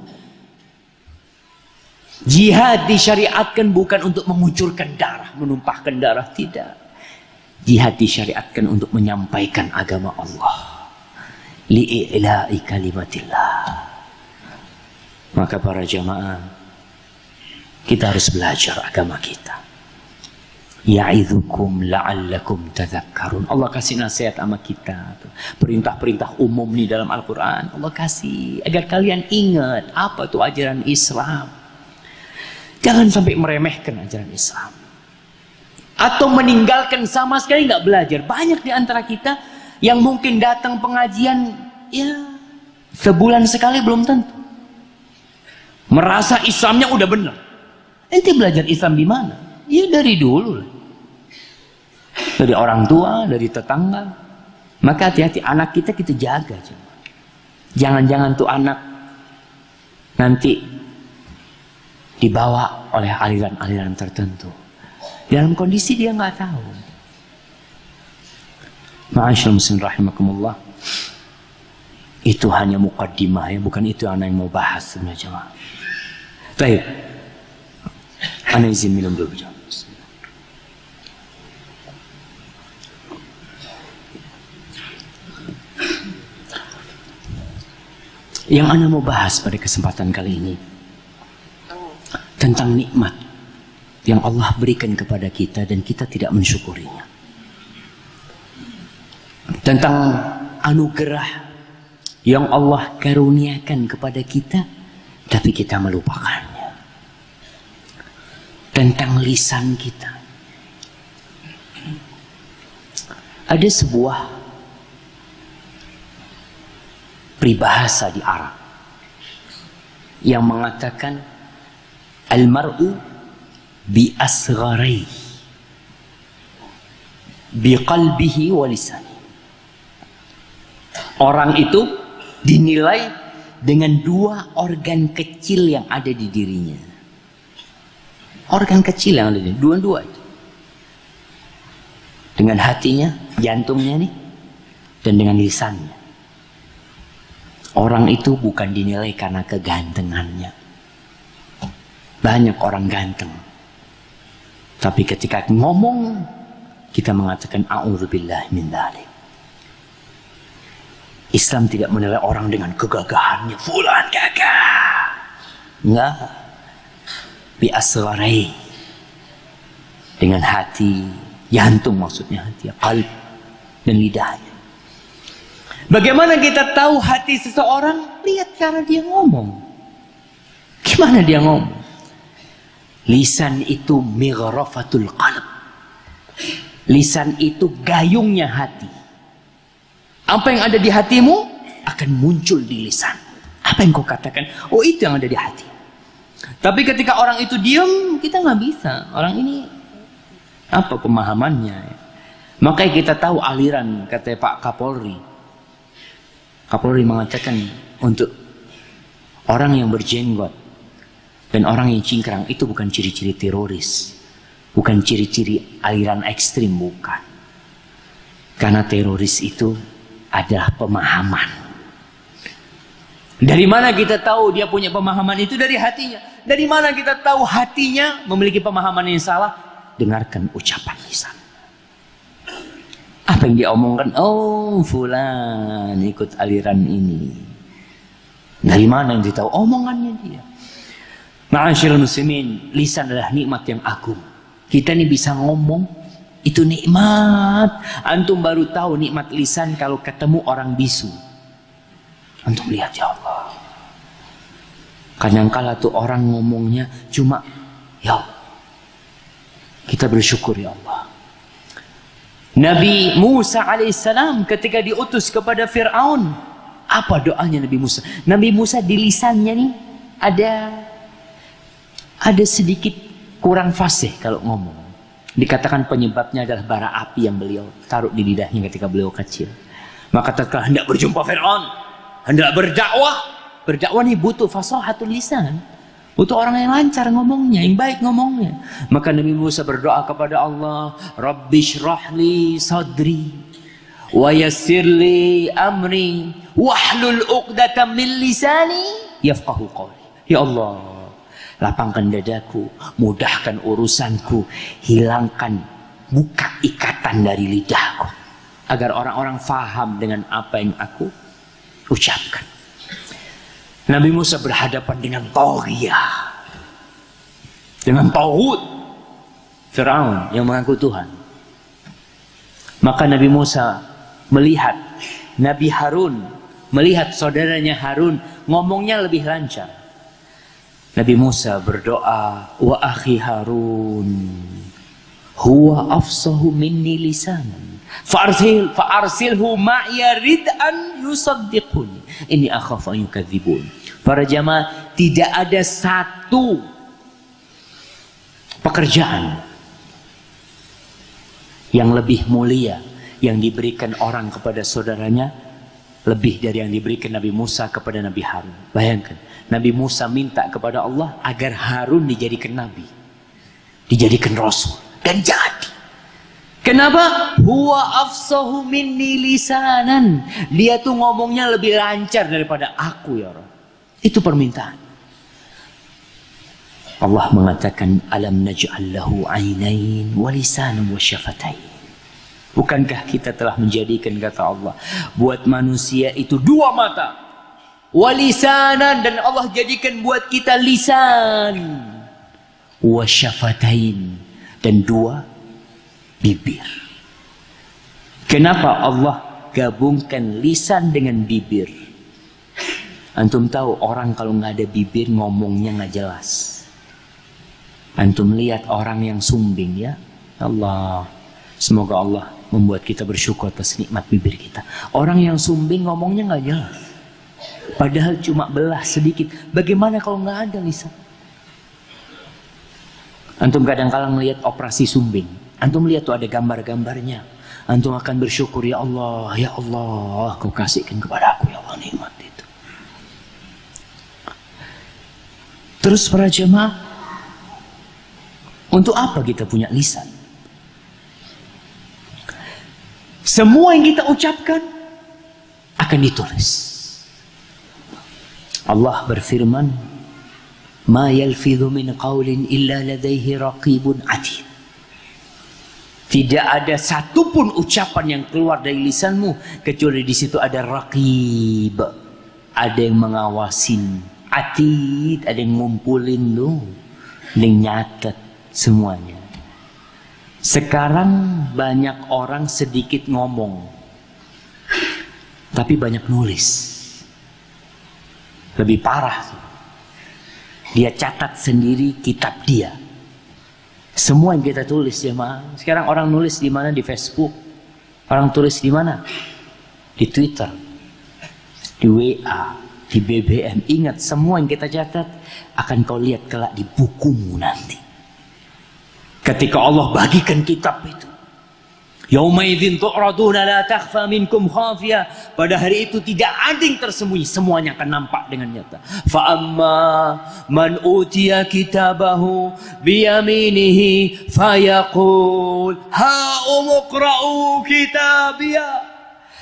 Jihad disyariatkan bukan untuk mengucurkan darah, menumpahkan darah, tidak. Jihad disyariatkan untuk menyampaikan agama Allah. Li'i'la'i kalimatillah. Maka para jamaah, kita harus belajar agama kita. Ya'idzukum la'allakum tadhakkarun. Allah kasih nasihat sama kita. Perintah-perintah umum nih dalam Al-Quran. Allah kasih agar kalian ingat apa itu ajaran Islam. Jangan sampai meremehkan ajaran Islam. Atau meninggalkan sama sekali nggak belajar. Banyak di antara kita yang mungkin datang pengajian ya sebulan sekali belum tentu. Merasa Islamnya udah benar. Ente belajar Islam di mana? Ya dari dulu lah. Dari orang tua, dari tetangga. Maka hati-hati anak kita jaga. Jangan-jangan tuh anak nanti dibawa oleh aliran-aliran tertentu dalam kondisi dia nggak tahu. Ma'asyiral muslimin rahimakumullah. Itu hanya muqaddimah ya, bukan itu yang mau bahas sebenarnya jemaah. Baik. Ana izin minum dulu. Yang ana mau bahas pada kesempatan kali ini tentang nikmat yang Allah berikan kepada kita dan kita tidak mensyukurinya. Tentang anugerah yang Allah karuniakan kepada kita tapi kita melupakannya. Tentang lisan kita. Ada sebuah peribahasa di Arab yang mengatakan al-mar'u bi asgharai bi qalbihi wa lisani. Orang itu dinilai dengan dua organ kecil yang ada di dirinya. Organ kecil yang ada di dua-dua itu. Dengan hatinya, jantungnya nih, dan dengan lisannya. Orang itu bukan dinilai karena kegantengannya. Banyak orang ganteng. Tapi ketika ngomong, kita mengatakan a'udzubillah min dzalik. Islam tidak menilai orang dengan kegagahannya. Fulan gagah. Enggak. Bi asgharai. Dengan hati, jantung maksudnya hati, qalb dan lidahnya. Bagaimana kita tahu hati seseorang? Lihat cara dia ngomong. Gimana dia ngomong? Lisan itu mighrafatul qalb. Lisan itu gayungnya hati. Apa yang ada di hatimu akan muncul di lisan. Apa yang kau katakan? Oh, itu yang ada di hati. Tapi ketika orang itu diam, kita nggak bisa. Orang ini apa pemahamannya? Makanya kita tahu aliran, kata Pak Kapolri. Kapolri mengatakan untuk orang yang berjenggot dan orang yang cingkrang itu bukan ciri-ciri teroris, bukan ciri-ciri aliran ekstrim, bukan. Karena teroris itu adalah pemahaman. Dari mana kita tahu dia punya pemahaman itu? Dari hatinya. Dari mana kita tahu hatinya memiliki pemahaman yang salah? Dengarkan ucapan lisan. Apa yang dia omongkan? Oh, fulan ikut aliran ini. Dari mana yang dia tahu? Omongannya dia. Ma'asyiral muslimin, lisan adalah nikmat yang agung. Kita ini bisa ngomong Itu nikmat. Antum baru tahu nikmat lisan kalau ketemu orang bisu. Antum lihat, ya Allah. Kadangkala tuh orang ngomongnya cuma ya Allah. Kita bersyukur, ya Allah. Nabi Musa alaihissalam ketika diutus kepada Fir'aun, apa doanya Nabi Musa? Nabi Musa di lisannya nih ada sedikit kurang fasih kalau ngomong. Dikatakan penyebabnya adalah bara api yang beliau taruh di lidahnya ketika beliau kecil. Maka tatkala hendak berjumpa Fir'aun, hendak berdakwah nih butuh fasahatul lisan. Butuh orang yang lancar ngomongnya, yang baik ngomongnya. Maka Nabi Musa berdoa kepada Allah, Rabbi shrahli sadri wa yassirli amri wahlul uqdatam min lisani yafqahu qawli. Ya Allah, lapangkan dadaku, mudahkan urusanku, hilangkan, buka ikatan dari lidahku agar orang-orang faham dengan apa yang aku ucapkan. Nabi Musa berhadapan dengan Taghiyah, dengan Tauhid Fir'aun yang mengaku Tuhan. Maka Nabi Musa melihat Nabi Harun, melihat saudaranya Harun ngomongnya lebih lancar. Nabi Musa berdoa, wa akhi Harun huwa afsahu minni lisanan fa'arsilhu ma'ya rid'an yusaddiquni inni akhafu an yukadzibun. Para jamaah, tidak ada satu pekerjaan yang lebih mulia yang diberikan orang kepada saudaranya lebih dari yang diberikan Nabi Musa kepada Nabi Harun. Bayangkan, Nabi Musa minta kepada Allah agar Harun dijadikan nabi, dijadikan rasul, dan jadi. Kenapa? Huwa afsahu minni lisanan. Dia tuh ngomongnya lebih lancar daripada aku, ya Rabb. Itu permintaan. Allah mengatakan, alam naj'al lahu 'ainain wa lisanan wa syafatain. Bukankah kita telah menjadikan, kata Allah, buat manusia itu dua mata, walisanan, dan Allah jadikan buat kita lisan, wasyafatain, dan dua bibir. Kenapa Allah gabungkan lisan dengan bibir? Antum tahu orang kalau nggak ada bibir ngomongnya nggak jelas. Antum lihat orang yang sumbing, ya Allah, semoga Allah membuat kita bersyukur atas nikmat bibir kita. Orang yang sumbing ngomongnya nggak jelas, padahal cuma belah sedikit. Bagaimana kalau nggak ada lisan? Antum kadang-kadang melihat operasi sumbing, antum lihat tuh ada gambar-gambarnya, antum akan bersyukur, ya Allah, kau kasihkan kepada aku, ya Allah, nikmat itu. Terus para jemaah, untuk apa kita punya lisan? Semua yang kita ucapkan akan ditulis. Allah berfirman, ma yalfidhu min qawlin illa ladaihi raqibun atid. Tidak ada satupun ucapan yang keluar dari lisanmu kecuali di situ ada raqib, ada yang mengawasin, atid, ada yang ngumpulin lu, ada yang nyatet semuanya. Sekarang banyak orang sedikit ngomong, tapi banyak nulis. Lebih parah, dia catat sendiri kitab dia. Semua yang kita tulis, ya ma. Sekarang orang nulis di mana? Di Facebook. Orang tulis di mana? Di Twitter, di WA, di BBM. Ingat, semua yang kita catat akan kau lihat kelak di bukumu nanti. Ketika Allah bagikan kitab itu, yaumaidzin tu'raduna la takhfa minkum khafiyah. Pada hari itu tidak ada yang tersembunyi, semuanya akan nampak dengan nyata. Fa amma man utiya kitabahu biyaminihi fayaqul ha umqra'u kitabiyah.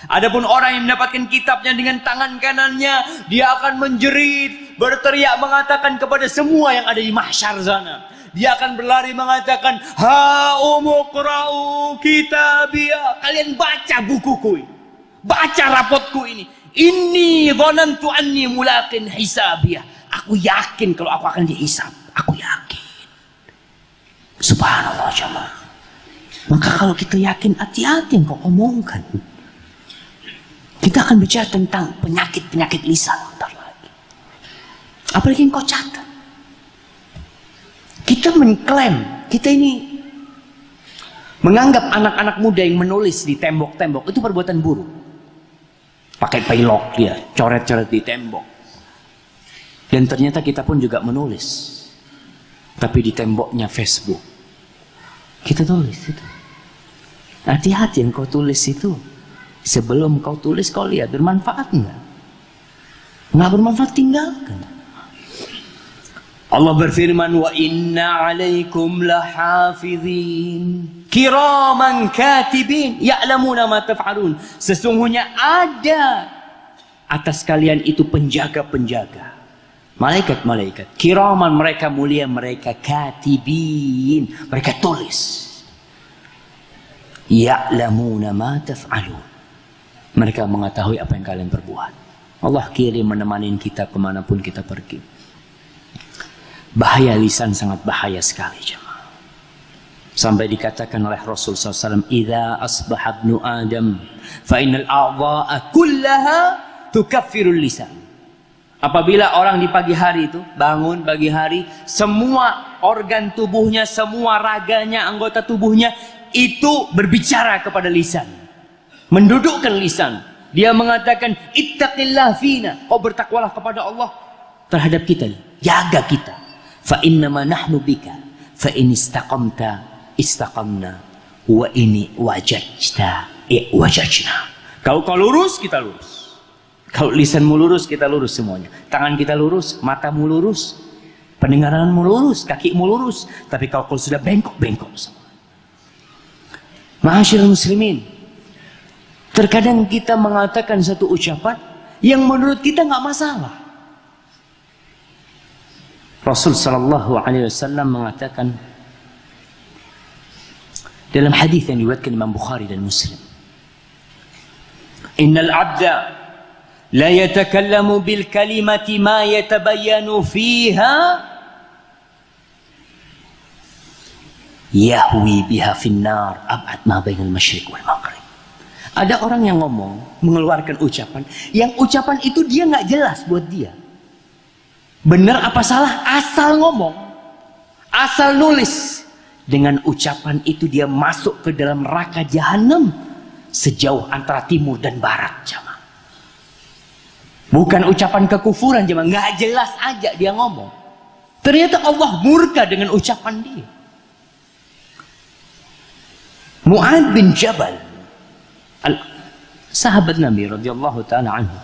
Adapun orang yang mendapatkan kitabnya dengan tangan kanannya, dia akan menjerit, berteriak, mengatakan kepada semua yang ada di mahsyar sana. Dia akan berlari mengatakan, ha umqra'u kitabiyah. Kalian baca bukuku ini, baca rapotku ini. Inni dhanantu anni mulaqin hisabiyah. Aku yakin kalau aku akan dihisab. Aku yakin. Subhanallah jemaah. Maka kalau kita yakin, hati-hati yang kau omongkan. Kita akan bicara tentang penyakit-penyakit lisan bentar lagi. Apalagi yang kau catat. Kita mengklaim, kita ini menganggap anak-anak muda yang menulis di tembok-tembok itu perbuatan buruk. Pakai pilok dia, coret-coret di tembok. Dan ternyata kita pun juga menulis. Tapi di temboknya Facebook. Kita tulis itu. Hati-hati yang kau tulis itu. Sebelum kau tulis, kau lihat bermanfaat enggak? Enggak bermanfaat, tinggalkan. Allah berfirman, wa inna alaikum lahafizin kiraman katibin ya'lamuna ma taf'alun. Sesungguhnya ada atas kalian itu penjaga-penjaga, malaikat-malaikat, kiraman, mereka mulia, mereka katibin, mereka tulis. Ya'lamuna ma taf'alun, mereka mengetahui apa yang kalian perbuat. Allah kirim menemani kita kemanapun kita pergi. Bahaya lisan, sangat bahaya sekali jemaah. Sampai dikatakan oleh Rasul SAW, "Idza asbaha ibnu Adam, fa innal a'dha'a kullaha tukaffirul lisan." Apabila orang di pagi hari itu bangun pagi hari, semua organ tubuhnya, semua raganya, anggota tubuhnya itu berbicara kepada lisan, mendudukkan lisan. Dia mengatakan, "Ittaqillah fina." Kau bertakwalah kepada Allah terhadap kita, jaga kita. Fa innama nahnu bika fa in istaqamta istaqamna wa ini wajajta wajajna. Kalau kau lurus, kita lurus. Kalau lisanmu lurus, kita lurus semuanya. Tangan kita lurus, matamu lurus, pendengaranmu lurus, kakimu lurus. Tapi kalau kau sudah bengkok-bengkok semua. Ma'asyiral muslimin, terkadang kita mengatakan satu ucapan yang menurut kita nggak masalah. Rasul sallallahu alaihi wasallam mengatakan dalam hadis yang diriwayatkan Imam Bukhari dan Muslim, "Innal 'abda la yatakallamu bil kalimati ma yatabayyanu fiha yahwi biha finnar ab'ad ma bainal masyriq wal maghrib." Ada orang yang ngomong, mengeluarkan ucapan, yang ucapan itu dia nggak jelas buat dia. Benar apa salah, asal ngomong, asal nulis. Dengan ucapan itu dia masuk ke dalam neraka jahanam sejauh antara timur dan barat, jemaah. Bukan ucapan kekufuran, jemaah, nggak jelas aja dia ngomong. Ternyata Allah murka dengan ucapan dia. Mu'ad bin Jabal, sahabat Nabi radhiyallahu taala anhu,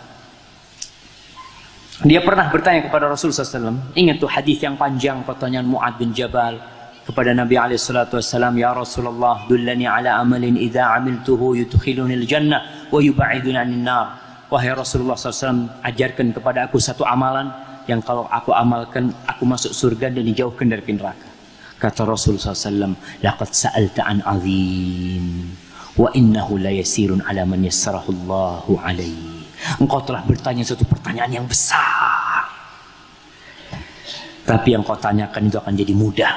dia pernah bertanya kepada Rasulullah SAW. Ingat tuh hadis yang panjang, pertanyaan Mu'ad bin Jabal kepada Nabi SAW. "Ya Rasulullah, dullani ala amalin idza amiltuhu yudkhiluni al-jannah wa yub'iduni 'anil nar." Wahai Rasulullah SAW, ajarkan kepada aku satu amalan yang kalau aku amalkan, aku masuk surga dan dijauhkan dari neraka. Kata Rasulullah SAW, "Laqad sa'alta an 'azim wa innahu la yasirun 'ala man yassarahu Allahu 'alaihi." Engkau telah bertanya satu pertanyaan yang besar, tapi yang kau tanyakan itu akan jadi mudah.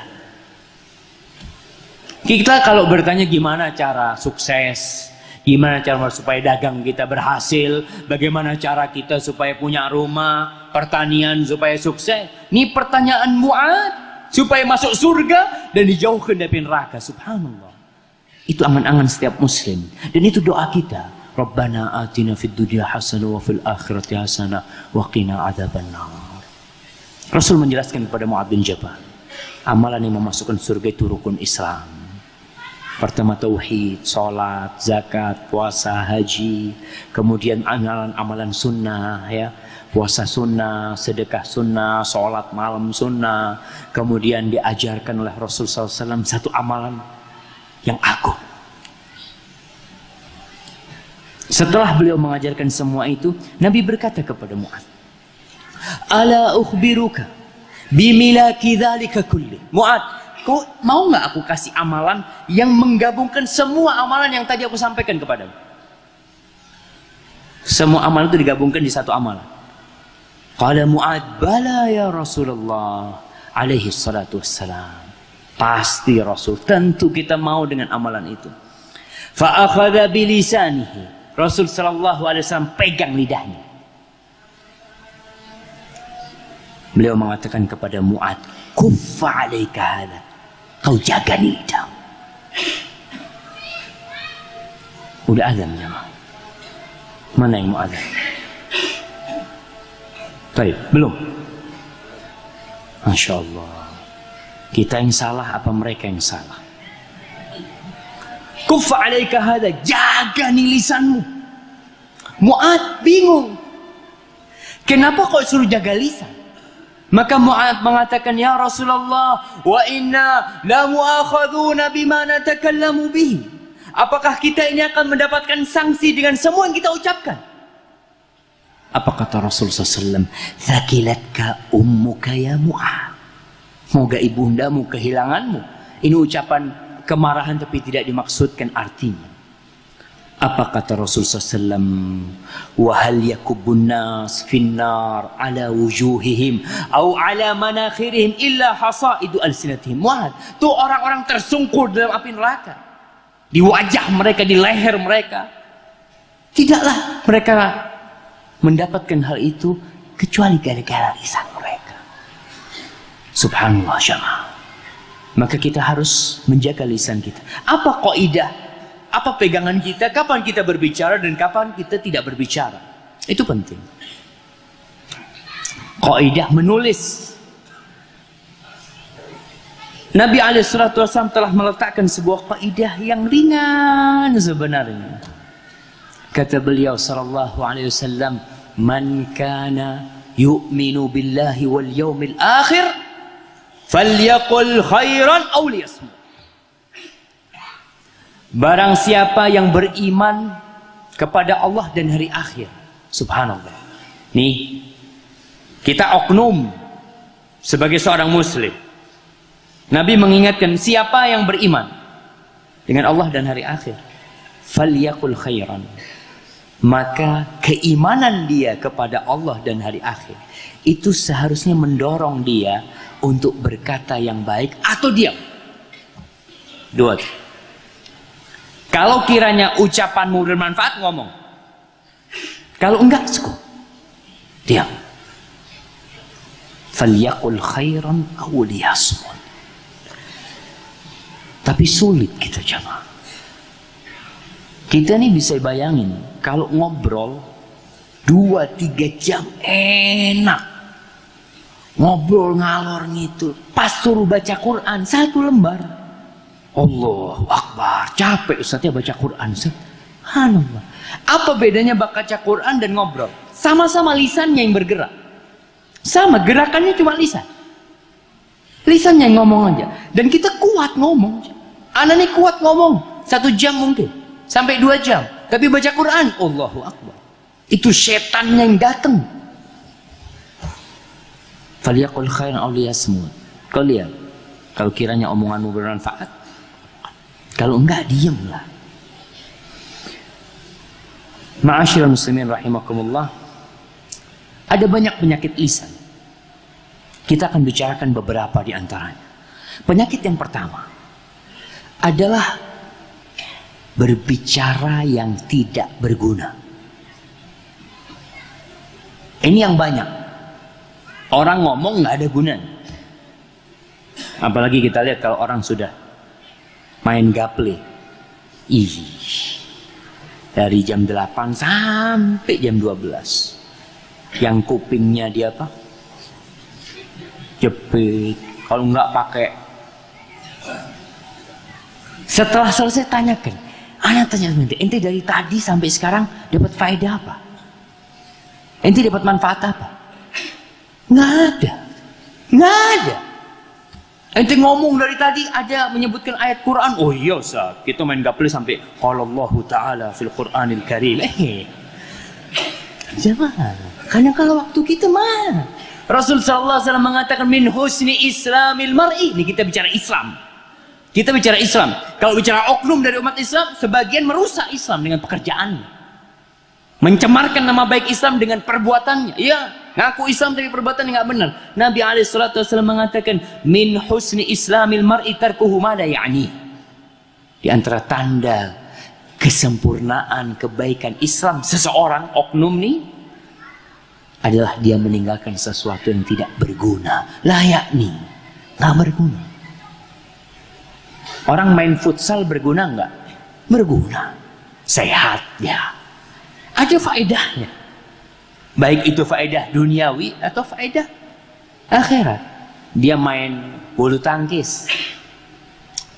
Kita kalau bertanya gimana cara sukses, gimana cara supaya dagang kita berhasil, bagaimana cara kita supaya punya rumah, pertanian supaya sukses. Ini pertanyaan Mu'ad supaya masuk surga dan dijauhkan dari neraka. Subhanallah. Itu angan-angan setiap muslim, dan itu doa kita. Rabbana atina fid dunya hasanah wa fil akhirati hasanah wa qina adzabannar. Rasul menjelaskan kepada Mu'ad bin Jabal, amalan yang memasukkan surga itu rukun Islam. Pertama tauhid, salat, zakat, puasa, haji, kemudian amalan-amalan sunnah, ya, puasa sunnah, sedekah sunnah, salat malam sunnah. Kemudian diajarkan oleh Rasul SAW satu amalan yang agung. Setelah beliau mengajarkan semua itu, Nabi berkata kepada Mu'ad, "Ala ukhbiruka bimilaki dzalika kulli." Mu'ad, kau mau nggak aku kasih amalan yang menggabungkan semua amalan yang tadi aku sampaikan kepadamu? Semua amalan itu digabungkan di satu amalan. Qala Mu'ad, "Bala ya Rasulullah," alaihi salatu wassalam. Pasti Rasul, tentu kita mau dengan amalan itu. Fa akhadha bilisanihi. Rasul sallallahu alaihi wasallam pegang lidahnya. Beliau mengatakan kepada Mu'ad, kuffa alaika hadha. Kau jaga nih lidah. Udah azan jemaah. Mana yang mau azan? Baik, belum. Masya Allah. Kita yang salah apa mereka yang salah? Kuffa alaika hadha. Jaga nih lisanmu. Mu'ad bingung. Kenapa kau suruh jaga lisan? Maka Mu'ad mengatakan, ya Rasulullah, wa inna la mu'akhaduna bima natakallamu bihi. Apakah kita ini akan mendapatkan sanksi dengan semua yang kita ucapkan? Apa kata Rasulullah SAW? Thakilatka ummuka ya Mu'ad. Moga ibundamu kehilanganmu. Ini ucapan kemarahan tapi tidak dimaksudkan artinya. Apa kata Rasulullah SAW? Wahal yakubun nas finnar ala wujuhihim au ala manakhirihim illa hasaidu alsinatihim. Mu'ad, tuh orang-orang tersungkur dalam api neraka. Di wajah mereka, di leher mereka. Tidaklah mereka mendapatkan hal itu kecuali gara-gara lisan mereka. Subhanallah jemaah. Maka kita harus menjaga lisan kita. Apa kaidah? Apa pegangan kita? Kapan kita berbicara dan kapan kita tidak berbicara? Itu penting. Kaidah menulis. Nabi SAW telah meletakkan sebuah kaidah yang ringan sebenarnya. Kata beliau sallallahu alaihi wasallam, "Man kana yu'minu billahi wal yawmil akhir, falyaqul khairan aw liyasmut." Barang siapa yang beriman kepada Allah dan hari akhir. Subhanallah. Nih, kita oknum sebagai seorang muslim. Nabi mengingatkan siapa yang beriman dengan Allah dan hari akhir, falyaqul khairan. Maka keimanan dia kepada Allah dan hari akhir itu seharusnya mendorong dia untuk berkata yang baik atau diam. Dua. Kalau kiranya ucapanmu bermanfaat, ngomong. Kalau enggak, cukup diam. Falyaqul khairan aw liyasmut. Tapi sulit kita jemaah. Kita nih bisa bayangin kalau ngobrol 2-3 jam enak. Ngobrol ngalor ngidul. Pas suruh baca Quran 1 lembar. Allahu Akbar. Capek Ustaz ya baca Quran. Subhanallah. Apa bedanya baca Quran dan ngobrol? Sama-sama lisannya yang bergerak. Sama, gerakannya cuma lisan. Lisannya yang ngomong aja. Dan kita kuat ngomong. Anak ini kuat ngomong 1 jam mungkin. Sampai 2 jam. Tapi baca Quran, Allahu Akbar. Itu setan yang datang. Falyaqul khairan aw liyasmut. Kau lihat. Kalau kiranya omonganmu bermanfaat. Kalau enggak, diamlah. Ma'asyiral muslimin rahimakumullah. Ada banyak penyakit lisan. Kita akan bicarakan beberapa di antaranya. Penyakit yang pertama adalah berbicara yang tidak berguna. Ini yang banyak. Orang ngomong nggak ada gunanya. Apalagi kita lihat kalau orang sudah main gaple. Dari jam 8 sampai jam 12. Yang kupingnya dia apa? Jepit. Kalau nggak pakai. Setelah selesai tanyakan, anak tanya ente dari tadi sampai sekarang dapat faedah apa? Ente dapat manfaat apa? Nggak ada, nggak ada. Ente ngomong dari tadi ada menyebutkan ayat Quran. Oh iya Ustaz, kita main gaple sampai qala Allahu Ta'ala fil Qur'anil Karim. Jangan, karena kalau waktu kita mah Rasul sallallahu alaihi wasallam mengatakan min husni islamil mar'i. Ini kita bicara Islam. Kita bicara Islam. Kalau bicara oknum dari umat Islam, sebagian merusak Islam dengan pekerjaannya. Mencemarkan nama baik Islam dengan perbuatannya. Ya, Ngaku Islam tapi perbuatan nggak benar. Nabi SAW mengatakan, min husni islamil mar'i tarkuhu ma la ya'ni. Di antara tanda kesempurnaan kebaikan Islam seseorang, oknum nih, adalah dia meninggalkan sesuatu yang tidak berguna. La yakni, nggak berguna. Orang main futsal berguna nggak? Berguna. Sehat ya. Ada faedahnya. Baik itu faedah duniawi atau faedah akhirat. Dia main bulu tangkis,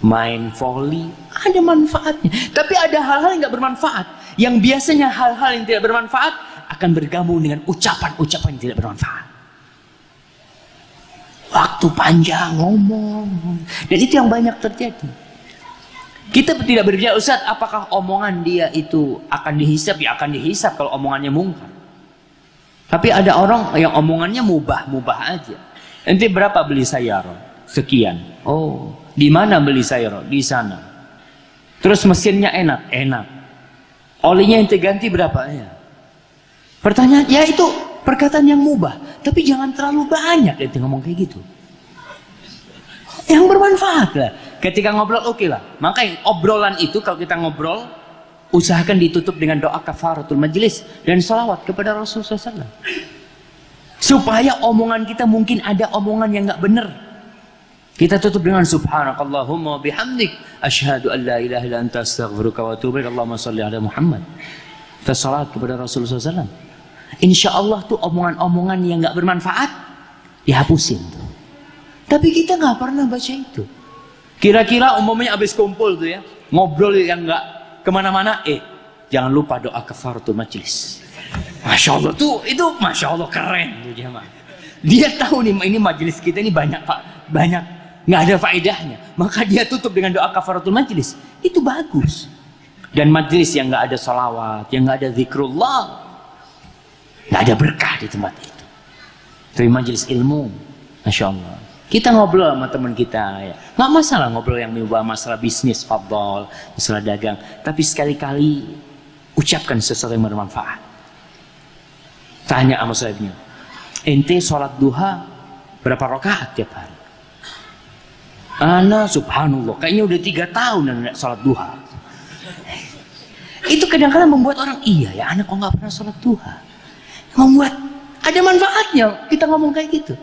main volley, ada manfaatnya. Tapi ada hal-hal yang nggak bermanfaat. Yang biasanya hal-hal yang tidak bermanfaat akan bergabung dengan ucapan-ucapan yang tidak bermanfaat. Waktu panjang ngomong, dan itu yang banyak terjadi. Kita tidak berbicara, Ustaz, apakah omongan dia itu akan dihisap? Ya akan dihisap kalau omongannya mungkar. Tapi ada orang yang omongannya mubah aja. Nanti berapa beli sayur? Sekian. Oh, di mana beli sayur? Di sana. Terus mesinnya enak. Olinya yang ganti berapa ya? Pertanyaan, ya itu perkataan yang mubah. Tapi jangan terlalu banyak ente ngomong kayak gitu. Yang bermanfaat lah. Ketika ngobrol oke lah. Makanya obrolan itu kalau kita ngobrol, usahakan ditutup dengan doa kafaratul majlis dan salawat kepada Rasulullah SAW. Supaya omongan kita mungkin ada omongan yang nggak benar. Kita tutup dengan subhanakallahumma bihamdik asyhadu an la ilaha illa anta astaghfiruka wa atubu ilaik. Allahumma shalli ala Muhammad. Kita salat kepada Rasulullah SAW. Insya Allah tuh omongan-omongan yang nggak bermanfaat dihapusin tuh. Tapi kita nggak pernah baca itu. Kira-kira umumnya habis kumpul tuh ya, ngobrol yang nggak kemana-mana, jangan lupa doa kafaratul majlis. Masya Allah tuh, itu Masya Allah keren tuh jemaah. Dia tahu nih ini majelis kita ini banyak nggak ada faedahnya, maka dia tutup dengan doa kafaratul majlis. Itu bagus. Dan majelis yang nggak ada salawat, yang nggak ada zikrullah, nggak ada berkah di tempat itu. Tapi majelis ilmu, Masya Allah. Kita ngobrol sama teman kita, ya. Nggak masalah ngobrol yang mewah, masalah bisnis, fadol, masalah dagang. Tapi sekali-kali ucapkan sesuatu yang bermanfaat. Tanya sama sahabatnya, ente sholat duha berapa rakaat tiap hari? Ana subhanallah, kayaknya udah 3 tahun anak sholat duha. Itu kadang-kadang membuat orang, iya ya anak kok nggak pernah sholat duha. Membuat ada manfaatnya kita ngomong kayak gitu.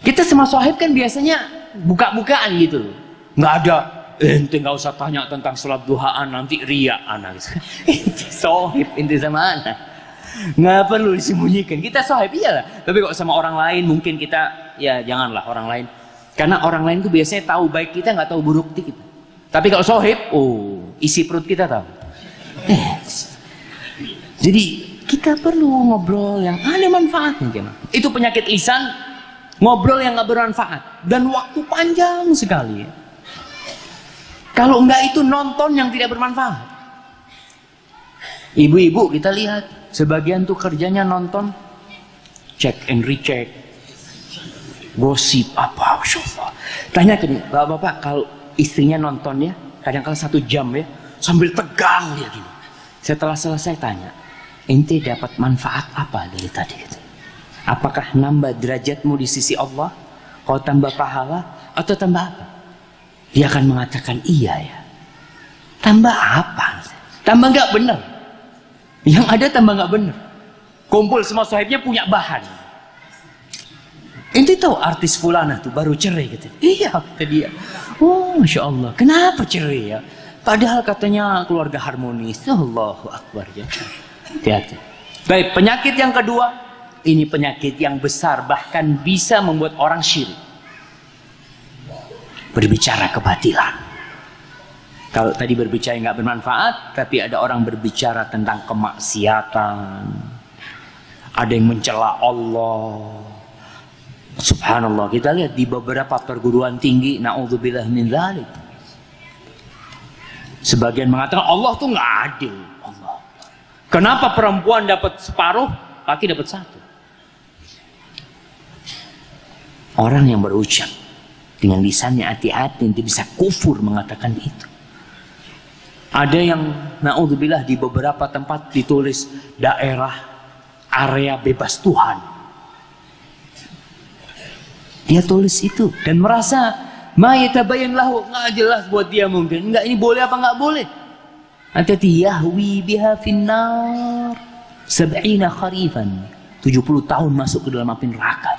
Kita sama sohib kan biasanya buka-bukaan gitu loh. Nggak ada, ente nggak usah tanya tentang sholat duhaan nanti riak anak. Ente sohib, ente sama anak. Nggak perlu disembunyikan. Kita sohib iyalah. Tapi kok sama orang lain mungkin kita, ya janganlah orang lain. Karena orang lain tuh biasanya tahu baik kita, nggak tahu buruk kita. Tapi kalau sohib, isi perut kita tahu. Jadi kita perlu ngobrol yang ada manfaatnya. Itu penyakit lisan. Ngobrol yang gak bermanfaat dan waktu panjang sekali. Kalau enggak itu nonton yang tidak bermanfaat. Ibu-ibu kita lihat, sebagian tuh kerjanya nonton, check and recheck, gosip apa, Masya Allah. Tanya ke dia, bapak-bapak kalau istrinya nonton ya, kadang-kadang 1 jam ya, sambil tegang dia gini. Setelah selesai tanya, ente dapat manfaat apa dari tadi? Apakah nambah derajatmu di sisi Allah? Kau tambah pahala atau tambah apa? Dia akan mengatakan iya ya. Tambah apa? Tambah nggak benar. Yang ada tambah nggak benar. Kumpul semua sahibnya punya bahan. Ente tahu artis fulana tuh baru cerai gitu. Iya kata dia. Oh Masya Allah. Kenapa cerai ya? Padahal katanya keluarga harmonis. Allahu Akbar ya. Hati-hati. Baik, penyakit yang kedua. Ini penyakit yang besar, bahkan bisa membuat orang syirik. Berbicara kebatilan. Kalau tadi berbicara nggak bermanfaat, tapi ada orang berbicara tentang kemaksiatan. Ada yang mencela Allah. Subhanallah, kita lihat di beberapa perguruan tinggi, na'udzubillah min dzalik. Sebagian mengatakan Allah tuh nggak adil. Allah. Kenapa perempuan dapat separuh, laki dapat 1? Orang yang berucap dengan lisannya hati-hati nanti bisa kufur mengatakan itu. Ada yang na'udzubillah di beberapa tempat ditulis daerah area bebas Tuhan. Dia tulis itu dan merasa ma yatabayyan lahu, nggak jelas buat dia mungkin. Enggak, ini boleh apa nggak boleh? Hati-hati, yahwi biha finnar 70 kharifan. 70 tahun masuk ke dalam api neraka.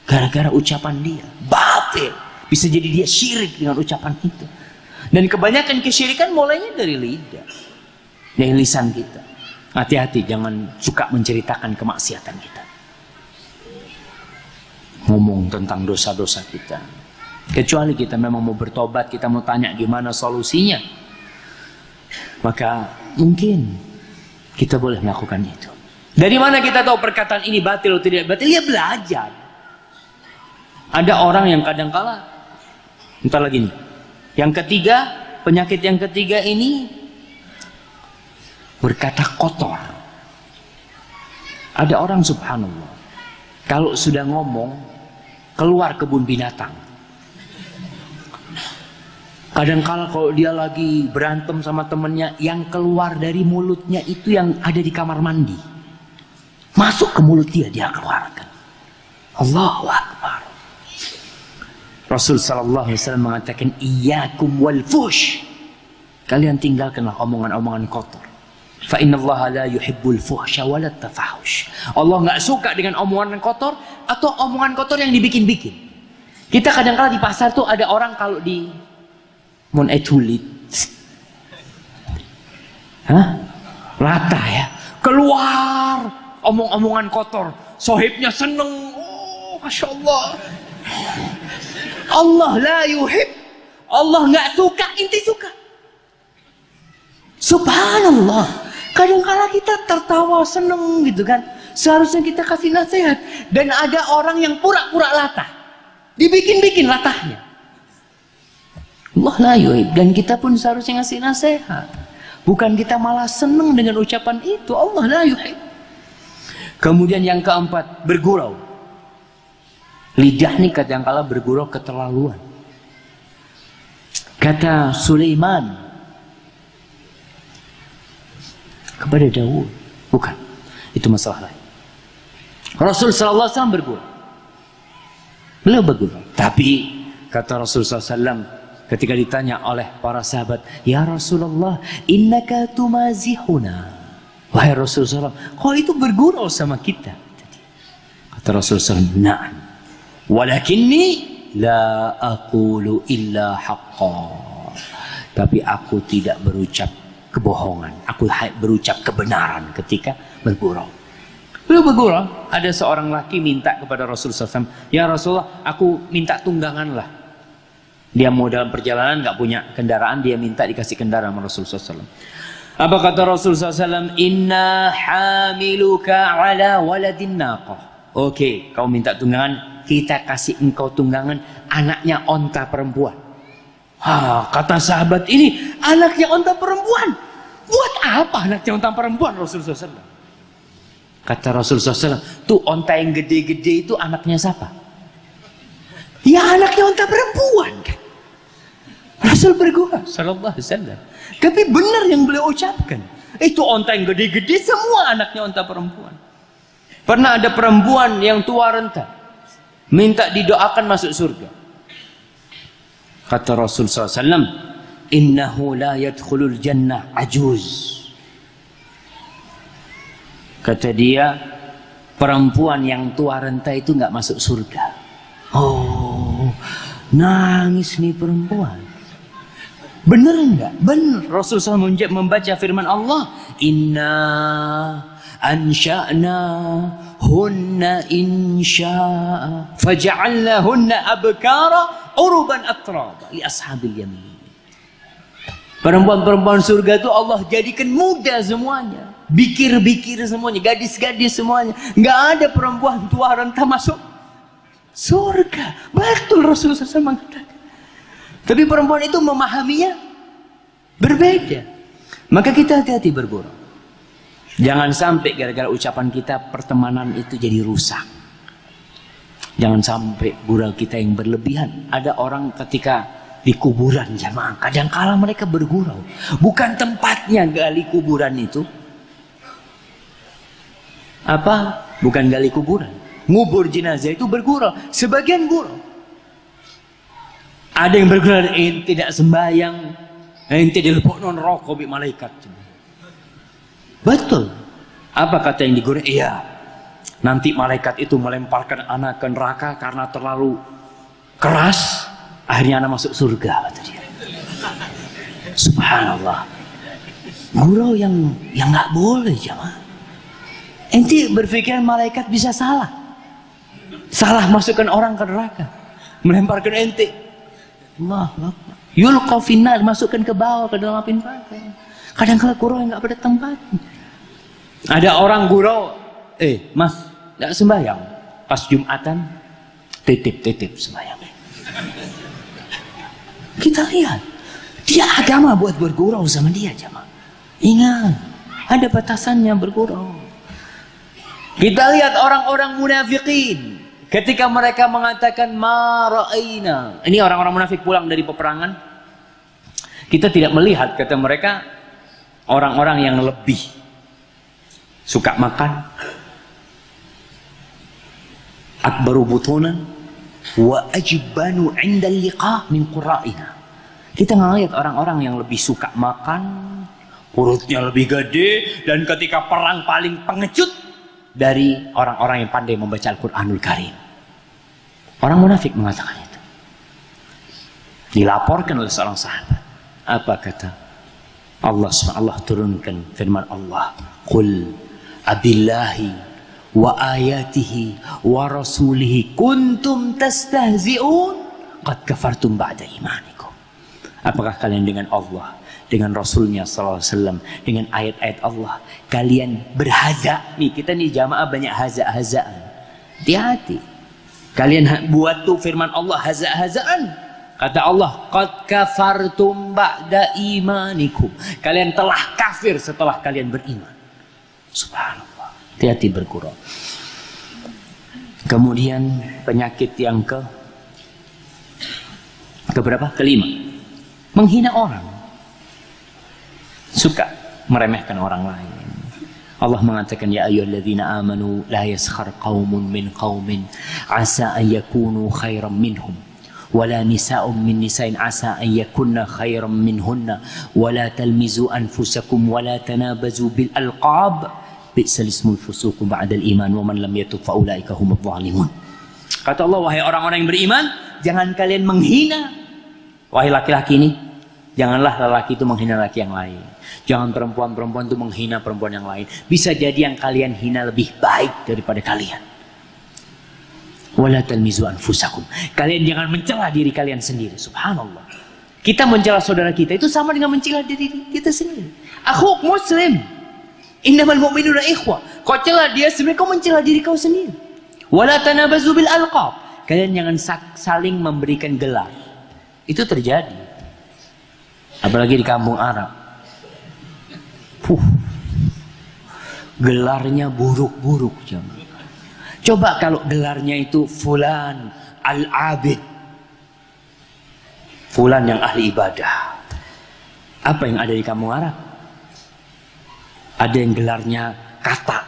Gara-gara ucapan dia. Batil. Bisa jadi dia syirik dengan ucapan itu. Dan kebanyakan kesyirikan mulainya dari lidah. Dari lisan kita. Hati-hati, jangan suka menceritakan kemaksiatan kita. Ngomong tentang dosa-dosa kita. Kecuali kita memang mau bertobat, kita mau tanya gimana solusinya. Maka mungkin kita boleh melakukan itu. Dari mana kita tahu perkataan ini batil atau tidak batil? Ya belajar. Ada orang yang kadang-kala, entar lagi nih. Yang ketiga, penyakit yang ketiga ini berkata kotor. Ada orang subhanallah, kalau sudah ngomong keluar kebun binatang. Kadang-kala kalau dia lagi berantem sama temennya, yang keluar dari mulutnya itu yang ada di kamar mandi. Masuk ke mulut dia keluarkan. Allahu Akbar. Rasul sallallahu alaihi wasallam mengatakan, iyyakum wal fuhsh. Kalian tinggalkanlah omongan-omongan kotor. Fa innallaha la yuhibbul fuhsya wa la tafahush. Allah enggak suka dengan omongan kotor atau omongan kotor yang dibikin-bikin. Kita kadang-kala di pasar tuh ada orang kalau di mon etulit. Latah ya. Keluar omong-omongan kotor, sohibnya seneng, oh masya Allah. Allah la yuhib, Allah nggak suka, inti suka. Subhanallah. Kadang-kala kita tertawa seneng gitu kan. Seharusnya kita kasih nasihat. Dan ada orang yang pura-pura latah, dibikin-bikin latahnya. Allah la yuhib. Dan kita pun seharusnya ngasih nasihat. Bukan kita malah seneng dengan ucapan itu. Allah la yuhib. Kemudian yang keempat, bergurau. Lidah nih kadang-kala bergurau keterlaluan. Kata Sulaiman kepada Daud, bukan, itu masalah lain. Rasul sallallahu alaihi wasallam bergurau. Beliau bergurau. Tapi kata Rasul sallallahu alaihi wasallam ketika ditanya oleh para sahabat, ya Rasulullah, innaka tumazihuna. Wahai Rasulullah, kau itu bergurau sama kita. Kata Rasulullah, na'am. Walakinni la aqulu illa haqqa. Tapi aku tidak berucap kebohongan. Aku berucap kebenaran ketika bergurau. Beliau bergurau. Ada seorang laki minta kepada Rasulullah SAW, ya Rasulullah, aku minta tunggangan lah. Dia mau dalam perjalanan, gak punya kendaraan, dia minta dikasih kendaraan sama Rasulullah SAW. Apa kata Rasulullah SAW? Inna hamiluka ala waladin naqah. Oke, kau minta tunggangan, kita kasih engkau tunggangan anaknya onta perempuan. Kata sahabat ini, anaknya onta perempuan. Buat apa anaknya onta perempuan Rasulullah SAW? Kata Rasulullah SAW, tuh onta yang gede-gede itu anaknya siapa? Ya anaknya onta perempuan kan. Rasul bergurau sallallahu alaihi wasallam. Tapi benar yang beliau ucapkan. Itu onta yang gede-gede semua anaknya onta perempuan. Pernah ada perempuan yang tua renta minta didoakan masuk surga. Kata Rasul SAW, innahu la yadkhulul jannah ajuz. Kata dia, perempuan yang tua renta itu nggak masuk surga. Oh, nangis nih perempuan. Benar enggak? Benar. Rasulullah SAW membaca firman Allah, inna ansha'na hunna insya'a faja'alna hunna abkara uruban atraba li ashabil yamin. Perempuan-perempuan surga itu Allah jadikan muda semuanya, bikir-bikir semuanya, gadis-gadis semuanya. Enggak ada perempuan tua renta masuk surga. Betul Rasulullah SAW mengatakan. Tapi perempuan itu memahaminya berbeda. Maka kita hati-hati bergurau. Jangan sampai gara-gara ucapan kita pertemanan itu jadi rusak. Jangan sampai gurau kita yang berlebihan. Ada orang ketika di kuburan jamaah, kadang-kala mereka bergurau. Bukan tempatnya gali kuburan itu. Apa? Bukan gali kuburan. ngubur jenazah itu bergurau. Sebagian gurau. Ada yang bergurau, tidak sembahyang, ente dilepokno neraka bi malaikat. Betul. Apa kata yang digoreng? Iya. Nanti malaikat itu melemparkan anak ke neraka karena terlalu keras, akhirnya anak masuk surga, kata dia. Subhanallah. Gurau yang nggak boleh, jemaah. Ente berpikir malaikat bisa salah masukkan orang ke neraka, melemparkan ente. Allah, yulqa finnar, masukkan ke bawah ke dalam api neraka. Kadang-kala gurau yang nggak pada tempat. Ada orang gurau, mas, nggak sembahyang. Pas Jumatan, titip sembahyang. Kita lihat, dia agama buat bergurau sama dia, jemaah. Ingat, ada batasannya bergurau. Kita lihat orang-orang munafikin, ketika mereka mengatakan ma ra'aina. Ini orang-orang munafik pulang dari peperangan. Kita tidak melihat, kata mereka, orang-orang yang lebih suka makan, akbaru butunan wa ajbanu 'inda liqa min qurra'ina. Kita ngelihat orang-orang yang lebih suka makan, perutnya lebih gede, dan ketika perang paling pengecut dari orang-orang yang pandai membaca Al-Quranul Karim. Orang munafik mengatakan itu. Dilaporkan oleh seorang sahabat. Apa kata Allah SWT? Allah turunkan firman Allah, qul abillahi wa ayatihi wa rasulihi kuntum tastahzi'un qad kafartum ba'da imanikum. Apakah kalian dengan Allah, dengan Rasulnya SAW, dengan ayat-ayat Allah, kalian berhaza? Nih, kita nih jamaah banyak haza-hazaan. Hati-hati. Kalian buat tuh firman Allah haza-hazaan. Kata Allah, qad kafartum ba'da imanikum. Kalian telah kafir setelah kalian beriman. Subhanallah. Hati-hati bergurau. Kemudian penyakit yang keberapa? Kelima. Menghina orang. Suka meremehkan orang lain. Allah mengatakan, ya ayyuhalladzina amanu la yaskhar qaumun min qaumin asa an yakunu khairan minhum wala nisa'un min nisa'in asa an yakunna khairan minhunna wala talmizu anfusakum wala tanabazu bil alqab bi'sal ismul fusuq ba'dal iman wa man lam yatub fa ulaika humudz zalimun. Kata Allah, wahai orang-orang yang beriman, jangan kalian menghina. Wahai laki-laki ini, janganlah lelaki itu menghina laki yang lain. Jangan perempuan itu menghina perempuan yang lain. Bisa jadi yang kalian hina lebih baik daripada kalian. Wala talmizu anfusakum. Kalian jangan mencela diri kalian sendiri. Subhanallah. Kita mencela saudara kita itu sama dengan mencela diri kita sendiri. Akhuk muslim, innamal mu'minuna ikhwah. Kau cela dia, sebenarnya kau mencela diri kau sendiri. Wala tanabazu bil alqab. Kalian jangan saling memberikan gelar. Itu terjadi. Apalagi di kampung Arab. Gelarnya buruk-buruk. Coba kalau gelarnya itu fulan al-abid, fulan yang ahli ibadah. Apa yang ada di kampung Arab? Ada yang gelarnya kata,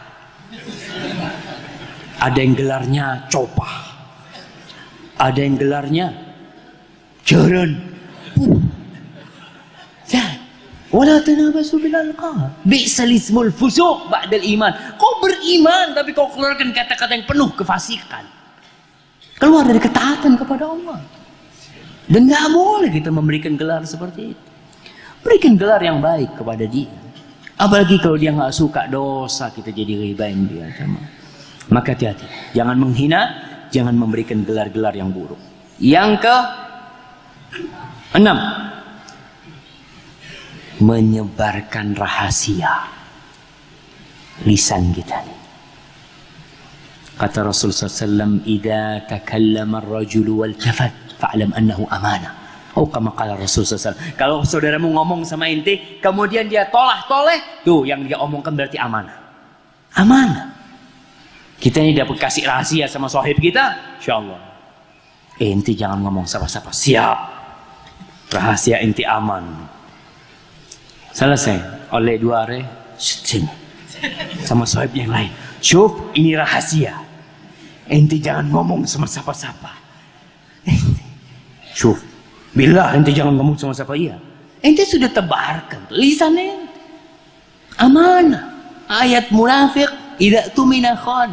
ada yang gelarnya copah, ada yang gelarnya jaran. Wala tanabazu bil alqab bi'sal ismul fusuq ba'dal iman. Kau beriman tapi kau keluarkan kata-kata yang penuh kefasikan, keluar dari ketaatan kepada Allah. Dan nggak boleh kita memberikan gelar seperti itu. Berikan gelar yang baik kepada dia. Apalagi kalau dia nggak suka dosa, kita jadi ribain dia. Maka hati-hati, jangan menghina, jangan memberikan gelar-gelar yang buruk. Yang ke-6, menyebarkan rahasia lisan kita. Kata Rasulullah SAW, "Idza takallama ar-rajulu wal tafat fa'lam annahu amanah." Oh, kama qala Rasulullah SAW. Kalau saudaramu ngomong sama ente, kemudian dia tolah-toleh, tuh yang dia omongkan berarti amanah. Amanah. Kita ini dapat kasih rahasia sama sahib kita, insyaallah. Ente jangan ngomong siapa-siapa. Siap. Rahasia ente aman. Selesai. Oleh dua hari, sini sama sahib yang lain. Syuf, ini rahasia. ente jangan ngomong sama siapa-siapa. Syuf, bila ente jangan ngomong sama siapa, iya. Ente sudah tebarkan lisannya. Amanah. Ayat munafik, idza tumina khan.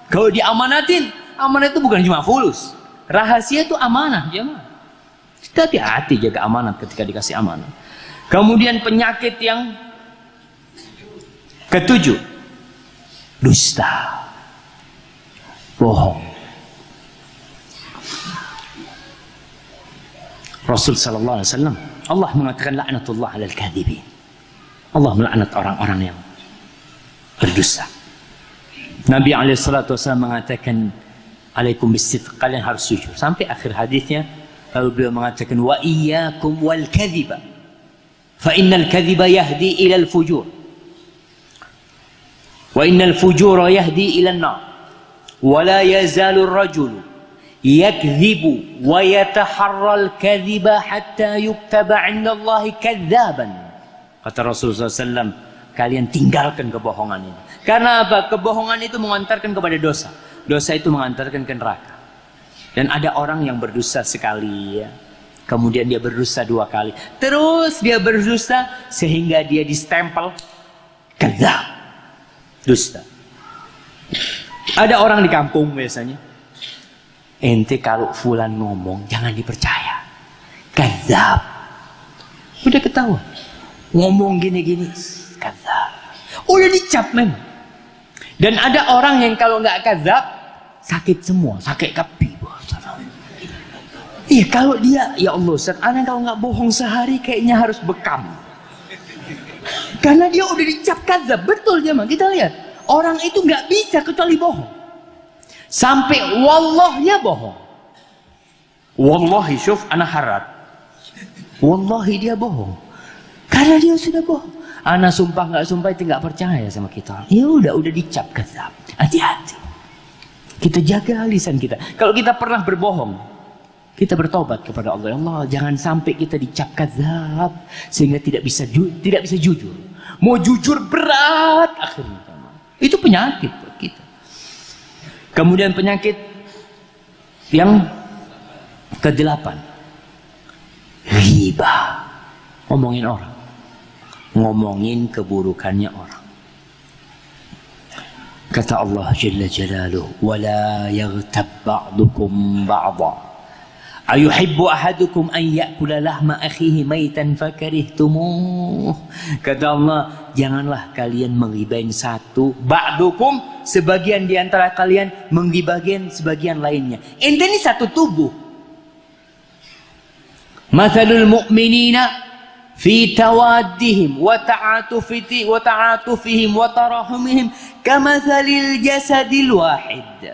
Kalau diamanatin, amanah itu bukan cuma fulus. Rahasia itu amanah, jemaah. Kita hati-hati jaga amanah ketika dikasih amanah. Kemudian penyakit yang ketujuh, dusta, bohong. Rasul sallallahu alaihi wasallam, Allah mengatakan laknatullah 'alal kadhibin. Allah melaknat orang-orang yang berdusta. Nabi alaihi salatu wasallam mengatakan, alaikum bisidq, kalian harus jujur. Sampai akhir hadisnya, lalu beliau mengatakan, wa iyyakum wal kadhiba, fa innal kadhiba yahdi ila al fujur, wa innal fujura yahdi ila an-nar, wa la yazalu ar-rajulu yakdhibu wa yataharra al-kadhiba hatta yuktaba 'inda Allah kadzaban. Kata Rasulullah SAW, kalian tinggalkan kebohongan ini. Karena apa? Kebohongan itu mengantarkan kepada dosa. Dosa itu mengantarkan ke neraka. Dan ada orang yang berdosa sekali, ya. Kemudian dia berdosa 2 kali. Terus dia berdosa sehingga dia distempel kadzab, dusta. Ada orang di kampung biasanya, ente kalau fulan ngomong jangan dipercaya, kadzab. Udah ketahuan ngomong gini-gini, kadzab. Udah dicap memang. Dan ada orang yang kalau nggak kadzab sakit semua, sakit kapi. Iya, kalau dia, ya Allah Ustaz, anak kalau nggak bohong sehari kayaknya harus bekam. Karena dia udah dicap kadzab. Betul jemaah, kita lihat orang itu nggak bisa kecuali bohong. Sampai wallahnya bohong. Wallahi, syuf, anak harap. Wallahi dia bohong. Karena dia sudah bohong. Anak sumpah nggak sumpah itu nggak percaya sama kita. Ya udah dicap kadzab. Hati-hati. Kita jaga lisan kita. Kalau kita pernah berbohong, kita bertobat kepada Allah. Ya Allah, jangan sampai kita dicap kadzab sehingga tidak bisa jujur. Mau jujur berat akhirnya. Itu penyakit buat kita. Kemudian penyakit yang ke-8, ghibah. Ngomongin orang. Ngomongin keburukannya orang. Kata Allah Jalla Jalaluhu, "Wala yaghtab ba'dukum ba'dha. Ayuhibbu ahadukum an ya'kula lahma akhihi maitan fakarihtumuh." Kata Allah, janganlah kalian menggibahin satu, ba'dukum, sebagian di antara kalian menggibahin sebagian lainnya. Ente ini satu tubuh. Mathalul mu'minina fi tawaddihim wa ta'atufihim wa tarahumihim kamathalil jasadil wahid.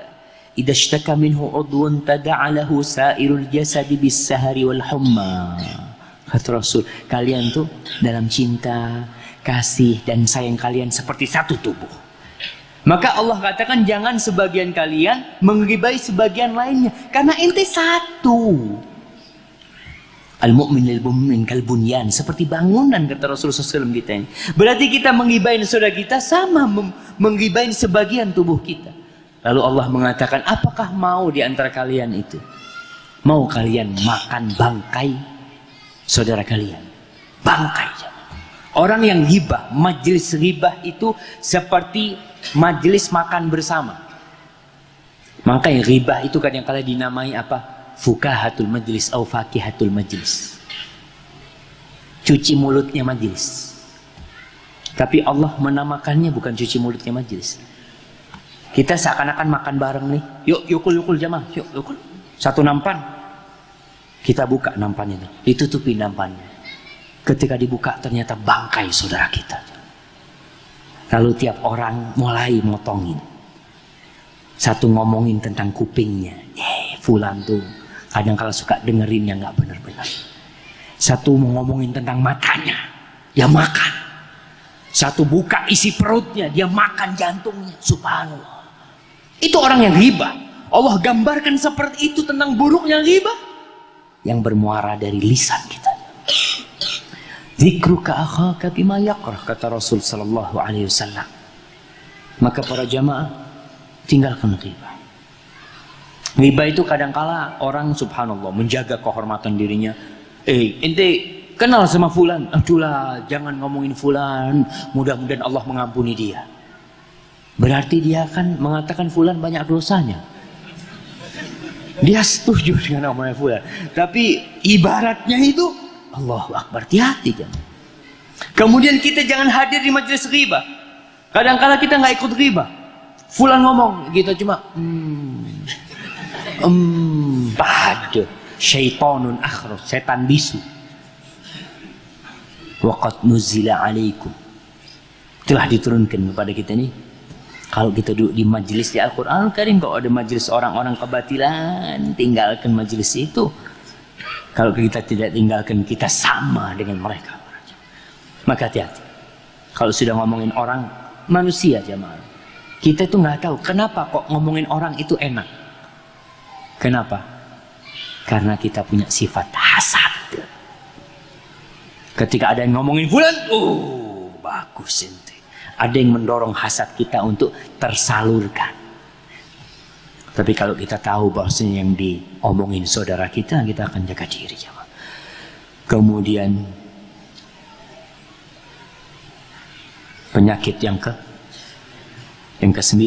Idza ishtaka minhu 'udwun tada'a lahu sa'irul jasadi bis-sahari wal humma. Kata Rasul, kalian tuh dalam cinta, kasih dan sayang kalian seperti satu tubuh. Maka Allah katakan jangan sebagian kalian menggibai sebagian lainnya karena ente satu. Al-mu'min lil-mu'min kal-bunyan, seperti bangunan kata Rasulullah SAW kita ini. Berarti kita menggibahin saudara kita sama menggibahin sebagian tubuh kita. Lalu Allah mengatakan, apakah mau di antara kalian itu? Mau kalian makan bangkai saudara kalian? Bangkai. Orang yang ghibah, majelis ghibah itu seperti majelis makan bersama. Maka yang ghibah itu kadang-kala dinamai apa? Fukahatul majlis atau fakihatul majlis. Cuci mulutnya majlis. Tapi Allah menamakannya bukan cuci mulutnya majlis. Kita seakan-akan makan bareng nih. Yuk yukul jamaah. Yuk yukul. Satu nampan. Kita buka nampannya. Ditutupi nampannya. Ketika dibuka ternyata bangkai saudara kita. Lalu tiap orang mulai motongin. Satu ngomongin tentang kupingnya. Fulan tuh kadang kala suka dengerin yang nggak benar-benar. Satu mau ngomongin tentang matanya, dia makan. Satu buka isi perutnya, dia makan jantungnya. Subhanallah. Itu orang yang ghibah. Allah gambarkan seperti itu tentang buruknya ghibah yang bermuara dari lisan kita. Dzikruka akhaka bima yakrah, kata Rasul sallallahu alaihi wasallam. Maka para jamaah tinggalkan ghibah. Ghibah itu kadangkala orang subhanallah menjaga kehormatan dirinya. Ente kenal sama fulan, adulah jangan ngomongin fulan, mudah-mudahan Allah mengampuni dia. Berarti dia akan mengatakan fulan banyak dosanya. Dia setuju dengan namanya fulan, tapi ibaratnya itu Allahu Akbar, hati-hati jangan. Kemudian kita jangan hadir di majelis ghibah. Kadang-kala kita nggak ikut ghibah. Fulan ngomong, kita cuma Ba'ad syaitanun akhraj, setan bisu. Waqad nuzila alaikum, telah diturunkan kepada kita nih. Kalau kita duduk di majelis di Al-Quran Karim, kalau ada majelis orang-orang kebatilan, tinggalkan majelis itu. Kalau kita tidak tinggalkan, kita sama dengan mereka. Maka hati-hati. Kalau sudah ngomongin orang, manusia jamaah, kita itu nggak tahu kenapa kok ngomongin orang itu enak. Kenapa? Karena kita punya sifat hasad. Ketika ada yang ngomongin fulan, bagus ente. Ada yang mendorong hasad kita untuk tersalurkan. Tapi kalau kita tahu bahwasanya yang diomongin saudara kita akan jaga diri. Kemudian penyakit yang ke-9,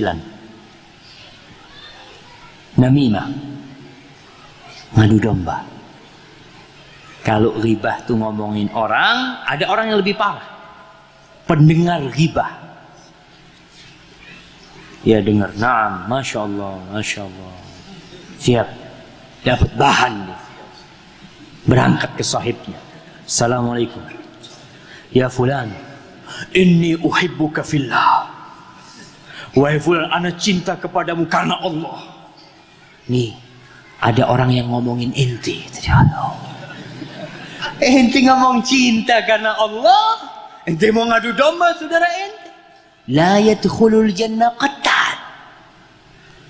namimah, ngadu domba. Kalau ghibah tuh ngomongin orang, ada orang yang lebih parah, pendengar ghibah. Ya dengar, naam, masya Allah, siap, dapat bahan nih. Berangkat ke sahibnya, assalamualaikum, ya fulan, inni uhibbuka fillah. Wahai fulan, ana cinta kepadamu karena Allah. Nih, ada orang yang ngomongin ente. Ente ngomong cinta karena Allah, ente mau ngadu domba saudara ente. La yadkhulul jannah qattat.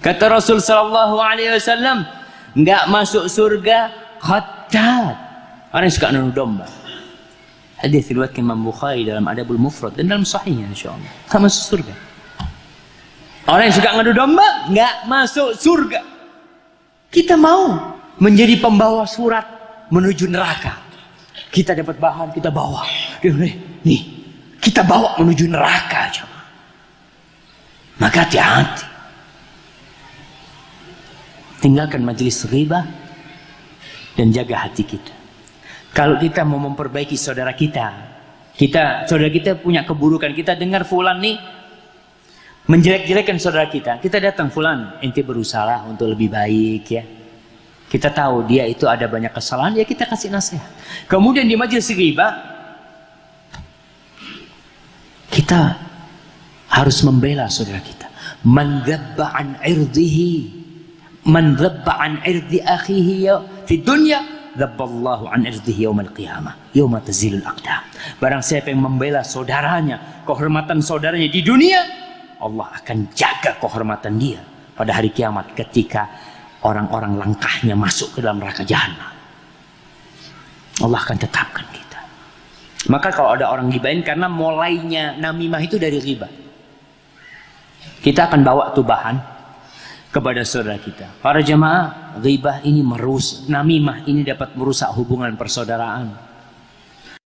Kata Rasul sallallahu alaihi wasallam, enggak masuk surga qattat, orang yang suka ngadu domba. Hadis riwayat Imam Bukhari dalam Adabul Mufrad dan dalam sahihnya insyaallah. Enggak masuk surga. Orang yang suka ngadu domba enggak masuk surga. Kita mau menjadi pembawa surat menuju neraka. Kita dapat bahan, kita bawa. Nih, kita bawa menuju neraka aja. Maka hati-hati. Tinggalkan majelis ghibah dan jaga hati kita. Kalau kita mau memperbaiki saudara kita, saudara kita punya keburukan, kita dengar fulan nih menjelek-jelekan saudara kita datang, fulan, ente berusaha untuk lebih baik ya. Kita tahu dia itu ada banyak kesalahan, ya kita kasih nasihat. Kemudian di majelis ghibah kita harus membela saudara kita. Man dzabba an irdihi, man dzabba an irdi akhihi fi dunya, dzabballahu an irdihi yaumal qiyamah, yauma tazilul aqdam. Barang siapa yang membela saudaranya, kehormatan saudaranya di dunia, Allah akan jaga kehormatan dia pada hari kiamat ketika orang-orang langkahnya masuk ke dalam neraka jahanam. Allah akan tetapkan kita. Maka kalau ada orang ghibahin, karena mulainya namimah itu dari ghibah, kita akan bawa tuh bahan kepada saudara kita. Para jemaah, ghibah ini namimah ini dapat merusak hubungan persaudaraan,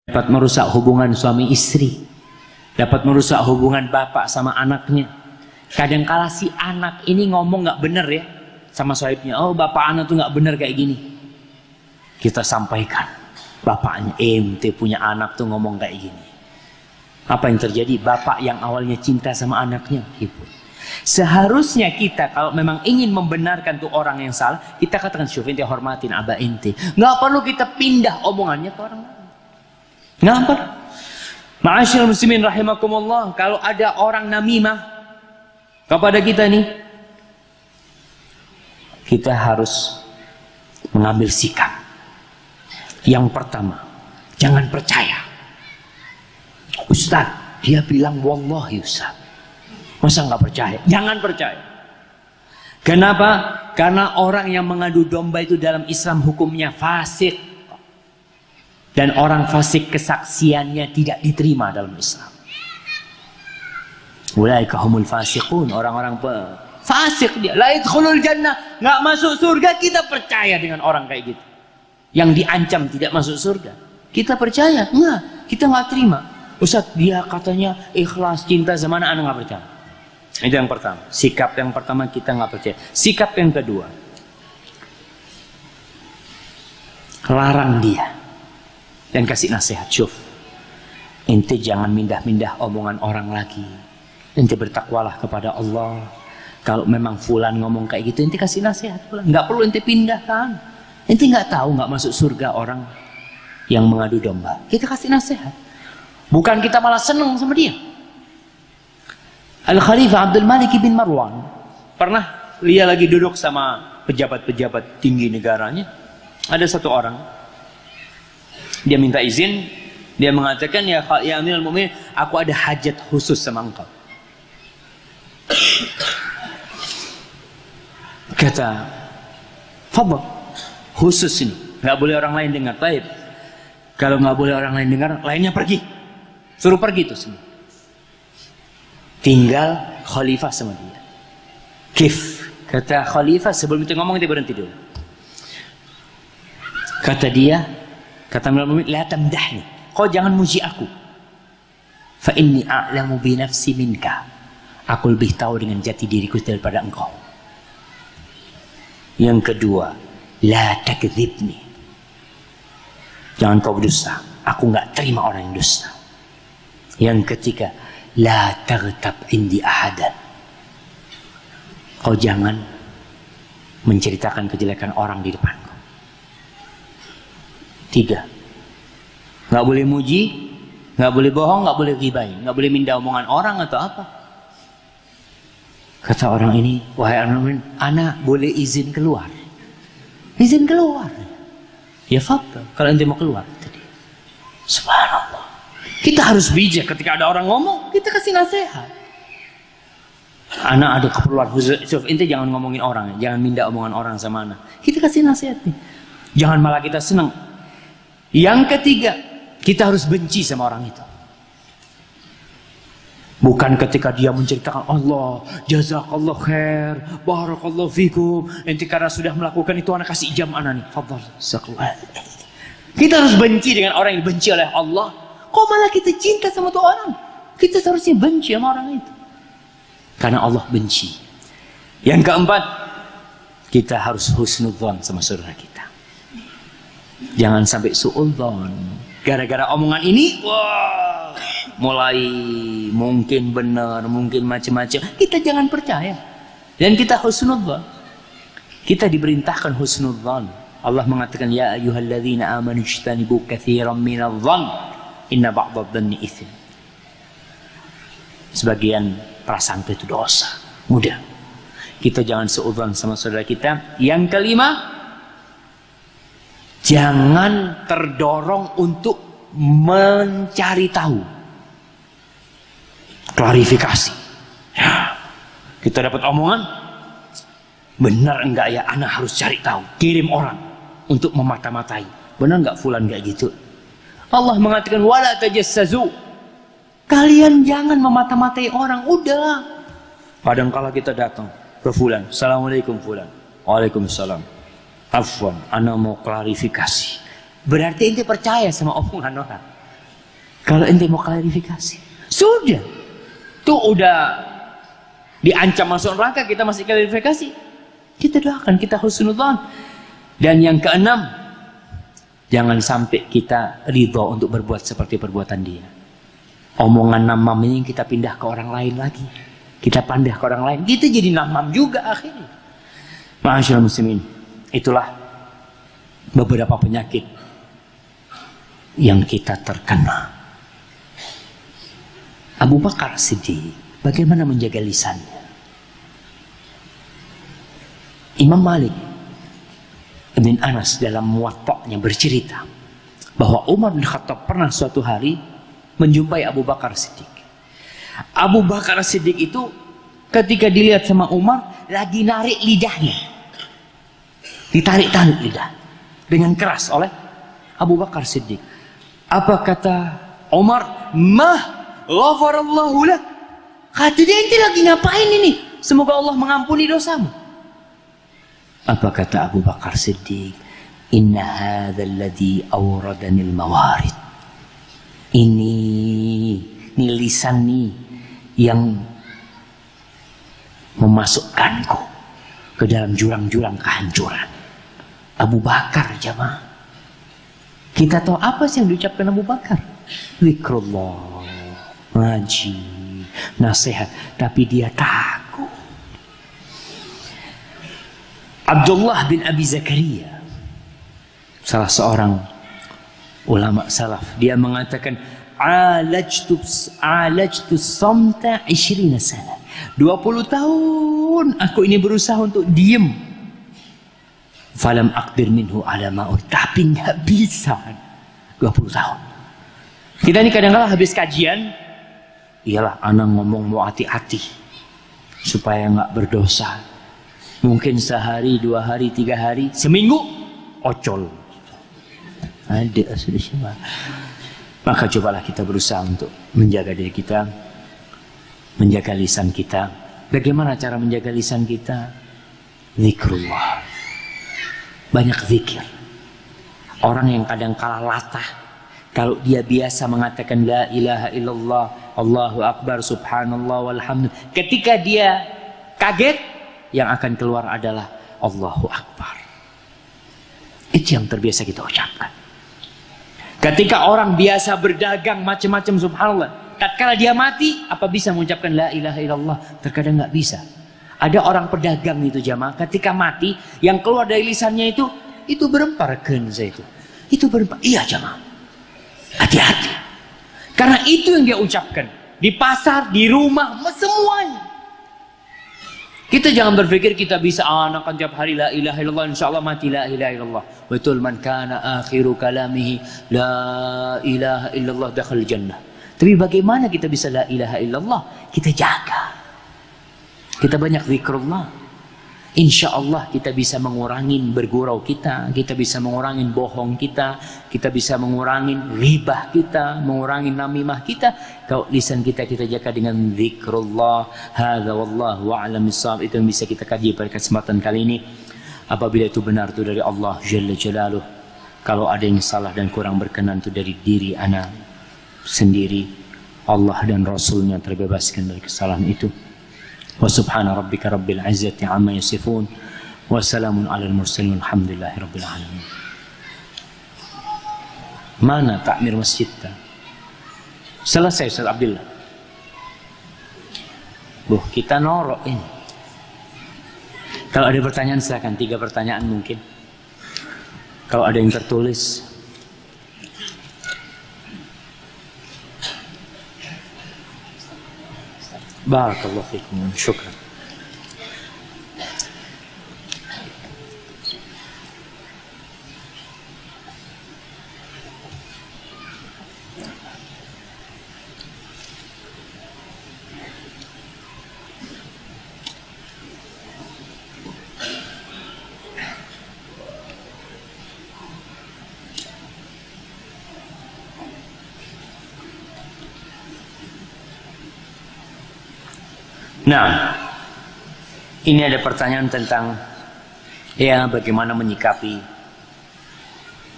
dapat merusak hubungan suami istri, dapat merusak hubungan bapak sama anaknya. Kadangkala si anak ini ngomong nggak bener ya sama sahibnya, oh bapak anak tuh nggak bener kayak gini. Kita sampaikan, bapaknya ente punya anak tuh ngomong kayak gini. Apa yang terjadi? Bapak yang awalnya cinta sama anaknya ribut. Seharusnya kita kalau memang ingin membenarkan tuh orang yang salah, kita katakan, syuf ente hormatin abah ente. Nggak perlu kita pindah omongannya ke orang lain. Nggak perlu. Ma'asyiral muslimin rahimakumullah, kalau ada orang namimah kepada kita nih, kita harus mengambil sikap. Yang pertama, jangan percaya. Ustaz, dia bilang wallahi Ustaz. Masa nggak percaya? Jangan percaya. Kenapa? Karena orang yang mengadu domba itu dalam Islam hukumnya fasik. Dan orang fasik kesaksiannya tidak diterima dalam Islam. Ulaika humul fasiqun, orang-orang fasik dia, la yadkhulul jannah, nggak masuk surga. Kita percaya dengan orang kayak gitu, yang diancam tidak masuk surga. Kita percaya? Enggak, kita nggak terima. Ustaz, dia katanya ikhlas cinta sama anak nggak percaya. Itu yang pertama. Sikap yang pertama, kita nggak percaya. Sikap yang kedua, larang dia dan kasih nasihat. Syuf, ente jangan mindah-mindah omongan orang lagi. Ente bertakwalah kepada Allah. Kalau memang fulan ngomong kayak gitu, ente kasih nasihat fulan. Nggak perlu ente pindahkan. Ente nggak tahu nggak masuk surga orang yang mengadu domba. Kita kasih nasihat. Bukan kita malah seneng sama dia. Al-Khalifah Abdul Malik bin Marwan pernah dia lagi duduk sama pejabat-pejabat tinggi negaranya. Ada satu orang, dia minta izin, dia mengatakan, ya Amirul Mukminin, aku ada hajat khusus sama engkau. Kata, fadhal, khusus ini, nggak boleh orang lain dengar. Baik, kalau nggak boleh orang lain dengar, lainnya pergi. Suruh pergi itu semua. Tinggal khalifah sama dia. Kif, kata khalifah, sebelum itu ngomong dia berhenti dulu. Kata dia, kata Amirul Mukminin, la tamdahni, kau jangan muji aku. Fa inni a'lamu bi nafsi minka, aku lebih tahu dengan jati diriku daripada engkau. Yang kedua, la takdzibni, jangan kau berdusta, aku nggak terima orang yang dusta. Yang ketiga, la taghtab indi ahadan, kau jangan menceritakan kejelekan orang di depanku. Tiga, nggak boleh muji, nggak boleh bohong, nggak boleh ghibahin, nggak boleh minta omongan orang atau apa. Kata orang ini, wahai anak, anak boleh izin keluar. Izin keluar. Ya fadhal, kalau ente mau keluar tadi. Subhanallah. Kita harus bijak ketika ada orang ngomong, kita kasih nasihat. Anak ada keperluan khusus, ente jangan ngomongin orang, jangan minta omongan orang sama anak. Kita kasih nasihat nih. Jangan malah kita senang. Yang ketiga, kita harus benci sama orang itu. Bukan ketika dia menceritakan, Allah, jazakallah khair, barakallahu fikum, ente karena sudah melakukan itu anak kasih jam anak nih. Fadhal, jazakallah. Kita harus benci dengan orang yang dibenci oleh Allah. Kok malah kita cinta sama tuh orang? Kita seharusnya benci sama orang itu, karena Allah benci. Yang keempat, kita harus husnudzon sama saudara kita. Jangan sampai suudzon. Gara-gara omongan ini, wah, mulai mungkin benar, mungkin macam-macam. Kita jangan percaya. Dan kita husnudzon. Kita diperintahkan husnudzon. Allah mengatakan, ya ayyuhalladzina amanu ijtanibu katsiran minadh-dhann, inna ba'dadh-dhanni itsm. Sebagian prasangka itu dosa. Mudah. Kita jangan suudzon sama saudara kita. Yang kelima, jangan terdorong untuk mencari tahu, klarifikasi. Ya, kita dapat omongan, benar enggak ya, anak harus cari tahu, kirim orang untuk memata-matai. Benar enggak fulan kayak gitu? Allah mengatakan, wala tajassazu, kalian jangan memata-matai orang. Udah. Kadang-kala kita datang ke fulan, assalamualaikum fulan, waalaikumsalam, afwan, ana mau klarifikasi. Berarti ente percaya sama omongan orang. Kalau ente mau klarifikasi, sudah, tuh udah diancam masuk neraka, kita masih klarifikasi. Kita doakan, kita husnudzon. Dan yang keenam, jangan sampai kita ridho untuk berbuat seperti perbuatan dia. Omongan namam ini kita pindah ke orang lain lagi, kita pindah ke orang lain, kita jadi namam juga akhirnya. Ma'asyiral muslimin, itulah beberapa penyakit yang kita terkena. Abu Bakar Siddiq bagaimana menjaga lisannya? Imam Malik bin Anas dalam Muwatta'nya bercerita bahwa Umar bin Khattab pernah suatu hari menjumpai Abu Bakar Siddiq. Abu Bakar Siddiq itu ketika dilihat sama Umar lagi narik lidahnya, ditarik-tarik lidah dengan keras oleh Abu Bakar Siddiq. Apa kata Umar? Mah ghafarallahu lak. Kata dia, ente lagi ngapain ini? semoga Allah mengampuni dosamu. Apa kata Abu Bakar Siddiq? Inna hadzal ladzi awradanil mawarid. Ini lisan nih yang memasukkanku ke dalam jurang-jurang kehancuran. Abu Bakar, jamaah. Kita tahu apa sih yang diucapkan Abu Bakar? Zikrullah, ngaji, nasihat, tapi dia takut. Abdullah bin Abi Zakaria, salah seorang ulama salaf, dia mengatakan alajtu samta 20 sana. 20 tahun aku ini berusaha untuk diem. Falam aqdir minhu ala ma'ud, tapi nggak bisa. 20 tahun. Kita ini kadang-kadang habis kajian, iyalah anak ngomong mau hati-hati supaya nggak berdosa. Mungkin sehari, 2 hari, 3 hari, seminggu ocol. Ada sudah siapa? Maka cobalah kita berusaha untuk menjaga diri kita, menjaga lisan kita. Bagaimana cara menjaga lisan kita? Zikrullah. Banyak zikir. Orang yang kadang kala latah, kalau dia biasa mengatakan la ilaha illallah, Allahu akbar, subhanallah, walhamdulillah, ketika dia kaget, yang akan keluar adalah Allahu akbar. Itu yang terbiasa kita ucapkan. Ketika orang biasa berdagang macam-macam, subhanallah, tatkala dia mati, apa bisa mengucapkan la ilaha illallah? Terkadang nggak bisa. Ada orang pedagang itu jamaah, ketika mati, yang keluar dari lisannya itu berempar kenza itu berempar. Iya jamaah, hati-hati. Karena itu yang dia ucapkan di pasar, di rumah, semuanya. Kita jangan berpikir kita bisa akan tiap hari la ilaha illallah, insyaallah mati la ilaha illallah. Betul, man kana akhiru kalamihi la ilaha illallah dakhal jannah. Tapi bagaimana kita bisa la ilaha illallah? Kita jaga. Kita banyak zikrullah. Insyaallah kita bisa mengurangi bergurau kita bisa mengurangi bohong kita bisa mengurangi ghibah kita, mengurangi namimah kita. Kalau lisan kita jaga dengan zikrullah. Hadza wallahu a'lam bissawab. Itu yang bisa kita kaji pada kesempatan kali ini. Apabila itu benar itu dari Allah Jalla Jalaluh, kalau ada yang salah dan kurang berkenan itu dari diri ana sendiri. Allah dan Rasulnya terbebaskan dari kesalahan itu. Wa subhana rabbika rabbil izzati amma yasifun wa salamun alal mursalin alhamdulillahi rabbil alamin. Mana takmir masjid? Selesai Ustaz Abdullah. Kita norok ini. Kalau ada pertanyaan silakan, 3 pertanyaan mungkin. Kalau ada yang tertulis. Barakallahu fikum. Syukran. Nah, ini ada pertanyaan tentang bagaimana menyikapi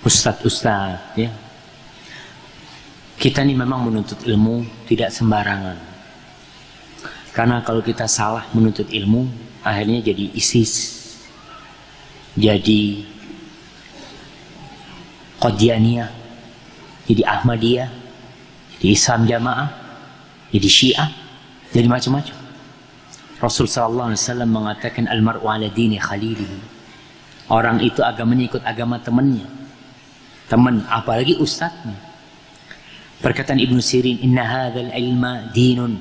ustadz-ustadz ya. Kita ini memang menuntut ilmu tidak sembarangan. Karena kalau kita salah menuntut ilmu, akhirnya jadi ISIS, jadi Qadianiyah, jadi Ahmadiyah, jadi Islam Jamaah, jadi Syiah, jadi macam-macam. Rasul sallallahu alaihi wasallam mengatakan al-mar'u ala dini khalilihi. Orang itu agamanya ikut agama temannya. Teman, apalagi ustadznya. Perkataan Ibnu Sirin, inna hadzal ilma dinun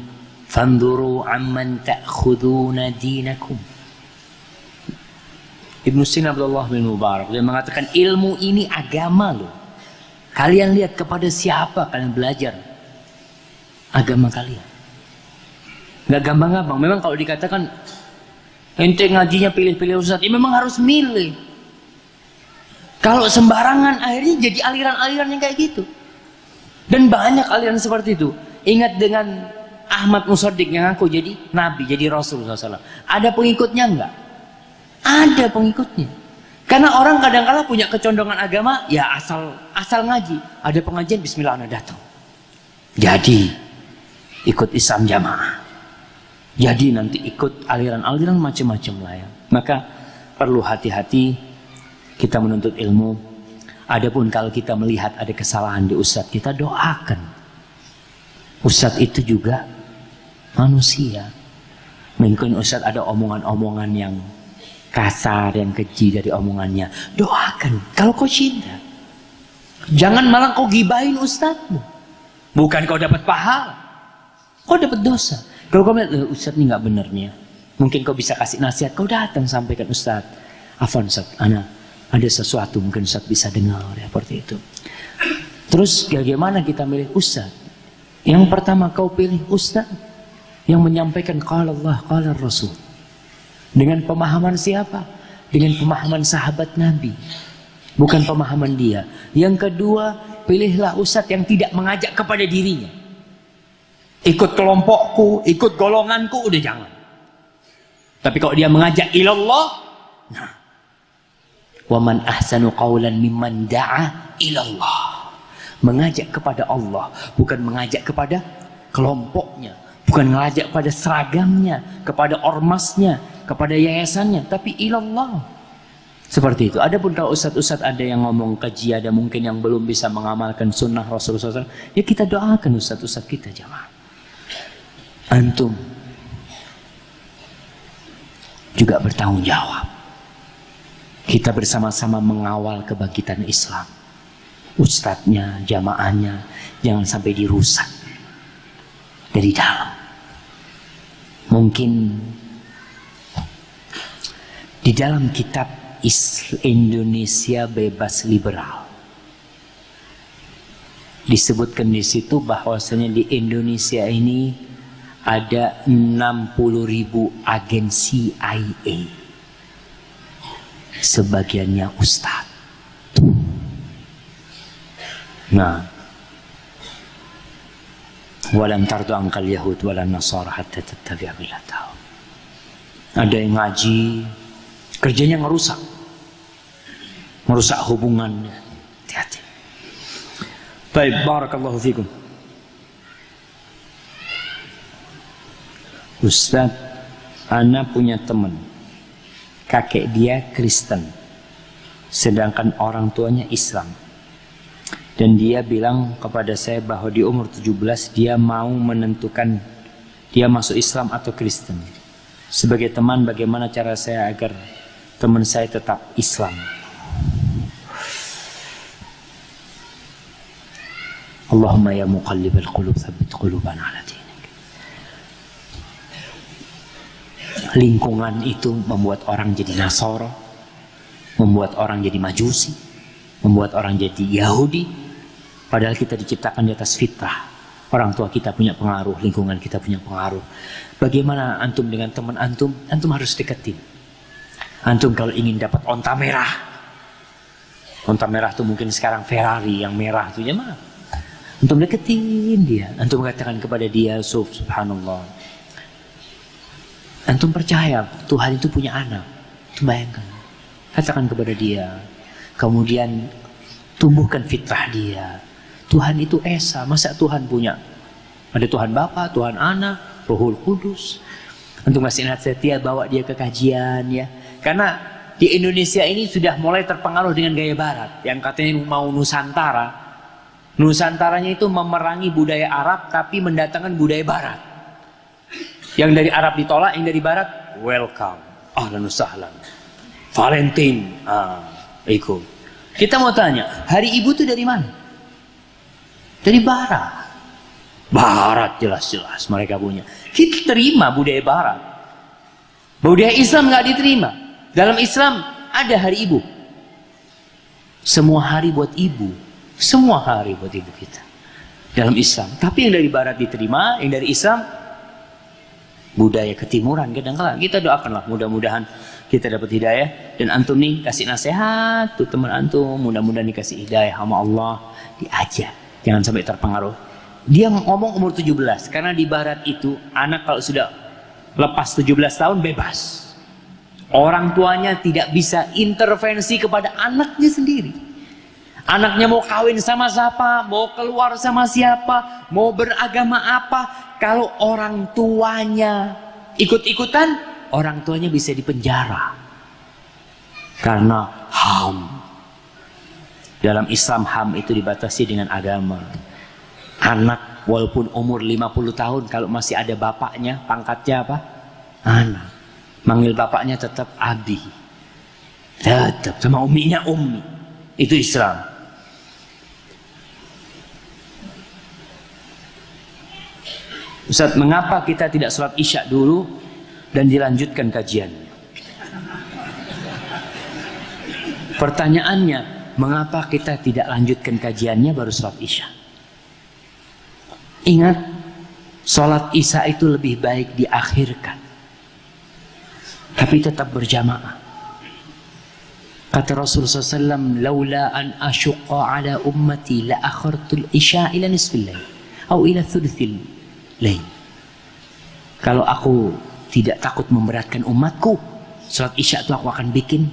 fanzuru amman ta'khuduna dinakum. Ibnu Sirin Abdullah bin Mubarak dia mengatakan ilmu ini agama loh. Kalian lihat kepada siapa kalian belajar agama kalian. Gak gampang-gampang. Memang kalau dikatakan ente ngajinya pilih-pilih ustadz, ya memang harus milih. Kalau sembarangan akhirnya jadi aliran-aliran yang kayak gitu. Dan banyak aliran seperti itu. Ingat dengan Ahmad Musaddiq yang ngaku jadi Nabi, jadi Rasul SAW. Ada pengikutnya enggak? Ada pengikutnya. Karena orang kadang-kala punya kecondongan agama, ya asal ngaji. Ada pengajian, bismillah, anak datang. Jadi ikut Islam jamaah. Jadi nanti ikut aliran-aliran macam-macam lah ya. Maka perlu hati-hati kita menuntut ilmu. Adapun kalau kita melihat ada kesalahan di ustadz, kita doakan. Ustadz itu juga manusia. Mungkin ustadz ada omongan-omongan yang kasar, yang keji dari omongannya. Doakan kalau kau cinta. Jangan malah kau gibahin ustadzmu. Bukan kau dapat pahala, kau dapat dosa. Kalau kau melihat ustadz ini nggak bener nih ya, mungkin kau bisa kasih nasihat. Kau datang sampaikan, ustadz, afwan ustadz, ada sesuatu mungkin ustadz bisa dengar ya, seperti itu. Terus bagaimana kita milih ustadz? Yang pertama kau pilih ustadz yang menyampaikan qala Allah, qala Rasul. Dengan pemahaman siapa? Dengan pemahaman sahabat Nabi, bukan pemahaman dia. Yang kedua, pilihlah ustadz yang tidak mengajak kepada dirinya. Ikut kelompokku, ikut golonganku, udah jangan. Tapi kalau dia mengajak ilallah, nah, wa man ahsanu qawlan mimman da'a ilallah. Mengajak kepada Allah, bukan mengajak kepada kelompoknya, bukan mengajak pada seragamnya, kepada ormasnya, kepada yayasannya, tapi ilallah. Seperti itu. Adapun kalau ustadz-ustadz ada yang ngomong keji, ada mungkin yang belum bisa mengamalkan sunnah Rasulullah SAW, ya kita doakan ustadz-ustadz kita jamaah. Antum juga bertanggung jawab. Kita bersama-sama mengawal kebangkitan Islam. Ustadznya, jamaahnya, jangan sampai dirusak dari dalam. Mungkin di dalam kitab Indonesia Bebas Liberal disebutkan di situ bahwasanya di Indonesia ini ada 60.000 agen CIA, sebagiannya ustadz. Nah, walan tardu angkal Yahud walan Nasara hatta tattabi'a millatahum. Ada yang ngaji, kerjanya merusak hubungan. Hati-hati. Baik, barakallahu fikum. Ustaz, ana punya teman, kakek dia Kristen, sedangkan orang tuanya Islam. Dan dia bilang kepada saya bahwa di umur 17 dia mau menentukan dia masuk Islam atau Kristen. Sebagai teman, bagaimana cara saya agar teman saya tetap Islam? Allahumma ya muqallibal qulub tsabbit qulubana ala dinik. Lingkungan itu membuat orang jadi Nasara, membuat orang jadi Majusi, membuat orang jadi Yahudi. Padahal kita diciptakan di atas fitrah. Orang tua kita punya pengaruh, lingkungan kita punya pengaruh. Bagaimana antum dengan teman antum? Antum harus deketin. Antum kalau ingin dapat onta merah, onta merah itu mungkin sekarang Ferrari yang merah itu ya mah. Antum deketin dia. Antum mengatakan kepada dia, subhanallah, antum percaya Tuhan itu punya anak. Bayangkan, katakan kepada dia. Kemudian tumbuhkan fitrah dia. Tuhan itu esa. Masa Tuhan punya? Ada Tuhan Bapa, Tuhan Anak, Rohul Kudus. Antum masih nasihat dia, bawa dia ke kajian ya. Karena di Indonesia ini sudah mulai terpengaruh dengan gaya Barat yang katanya mau Nusantara. Nusantaranya itu memerangi budaya Arab tapi mendatangkan budaya Barat. Yang dari Arab ditolak, yang dari Barat welcome, ahlan wa sahlan, Valentine, ikut. Kita mau tanya, hari ibu itu dari mana? Dari Barat. Barat jelas-jelas mereka punya. Kita terima budaya Barat. Budaya Islam nggak diterima. Dalam Islam ada hari ibu. Semua hari buat ibu. Semua hari buat ibu kita. Dalam Islam. Tapi yang dari Barat diterima, yang dari Islam budaya ketimuran. Kadang-kadang kita doakanlah mudah-mudahan kita dapat hidayah. Dan antum nih kasih nasihat tuh teman antum, mudah-mudahan dikasih hidayah sama Allah, diajak. Jangan sampai terpengaruh Dia ngomong umur 17, karena di barat itu anak kalau sudah lepas 17 tahun bebas. Orang tuanya tidak bisa intervensi kepada anaknya sendiri. Anaknya mau kawin sama siapa, mau keluar sama siapa, mau beragama apa, kalau orang tuanya ikut-ikutan, orang tuanya bisa dipenjara. Karena HAM. Dalam Islam HAM itu dibatasi dengan agama. Anak walaupun umur 50 tahun, kalau masih ada bapaknya, pangkatnya apa? Anak. Manggil bapaknya tetap abi. Tetap sama umminya ummi. Itu Islam. Ustaz, mengapa kita tidak sholat isya dulu dan dilanjutkan kajiannya? Pertanyaannya, mengapa kita tidak lanjutkan kajiannya baru sholat isya? Ingat, sholat isya itu lebih baik diakhirkan, tapi tetap berjamaah. Kata Rasulullah SAW, "Laula an asyqa ala ummati la akhartul isya ila nisfil lail, atau ila thuluthil lail." Kalau aku tidak takut memberatkan umatku, sholat isya itu aku akan bikin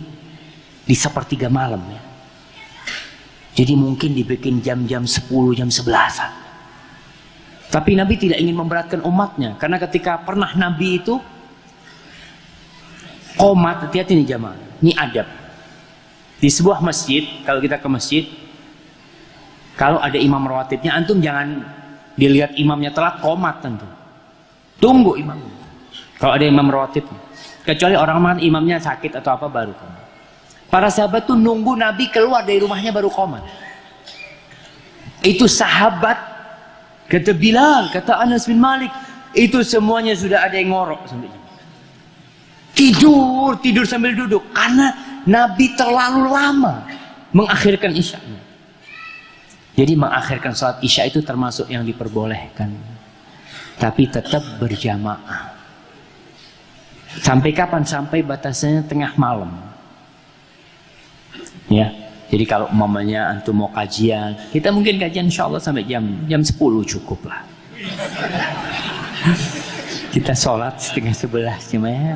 di sepertiga malam ya. Jadi mungkin dibikin jam-jam 10, jam 11-an. Tapi Nabi tidak ingin memberatkan umatnya, karena ketika pernah Nabi itu qomat, hati-hati nih jamaah, ini adab. Di sebuah masjid, kalau kita ke masjid, kalau ada imam rawatibnya, antum jangan dilihat imamnya telat, qomat tentu. Tunggu imam. Kalau ada imam rawatib, kecuali orang imamnya sakit atau apa baru qomat. Para sahabat tuh nunggu Nabi keluar dari rumahnya baru qomat. Itu sahabat, kata Bilal, kata Anas bin Malik, itu semuanya sudah ada yang ngorok sampai tidur sambil duduk, karena Nabi terlalu lama mengakhirkan isya. Jadi mengakhirkan sholat isya itu termasuk yang diperbolehkan, tapi tetap berjamaah. Sampai kapan? Sampai batasnya tengah malam. Ya, jadi kalau umpamanya antum mau kajian, kita mungkin kajian insya Allah sampai jam 10 cukup lah. Kita sholat setengah 11 jemaah.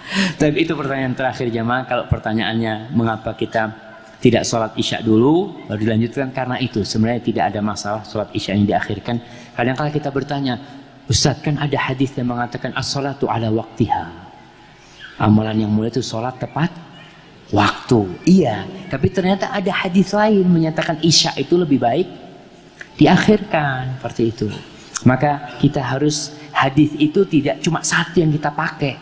Tapi itu pertanyaan terakhir jemaah. Kalau pertanyaannya mengapa kita tidak sholat isya dulu baru dilanjutkan, karena itu sebenarnya tidak ada masalah sholat isya yang diakhirkan. Kadang-kadang kita bertanya, Ustaz, kan ada hadis yang mengatakan as-sholatu ala waktiha, amalan yang mulia itu sholat tepat waktu. Iya, tapi ternyata ada hadis lain menyatakan isya itu lebih baik diakhirkan, seperti itu. Maka kita harus, hadis itu tidak cuma satu yang kita pakai,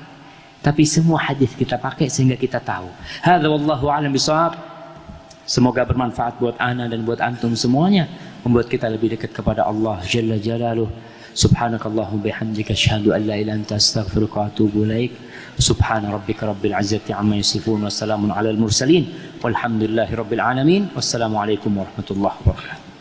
tapi semua hadis kita pakai sehingga kita tahu. Hadza wallahu a'lam bishawab. Semoga bermanfaat buat ana dan buat antum semuanya, membuat kita lebih dekat kepada Allah Jalla Jalaluh. Subhanakallahumma bihamdika asyhadu an la ilaha illa anta astaghfiruka wa atubu ilaik. Subhana rabbika rabbil izzati amma yasifun wa salamun alal mursalin walhamdulillahi rabbil alamin. Wassalamu alaikum warahmatullahi wabarakatuh.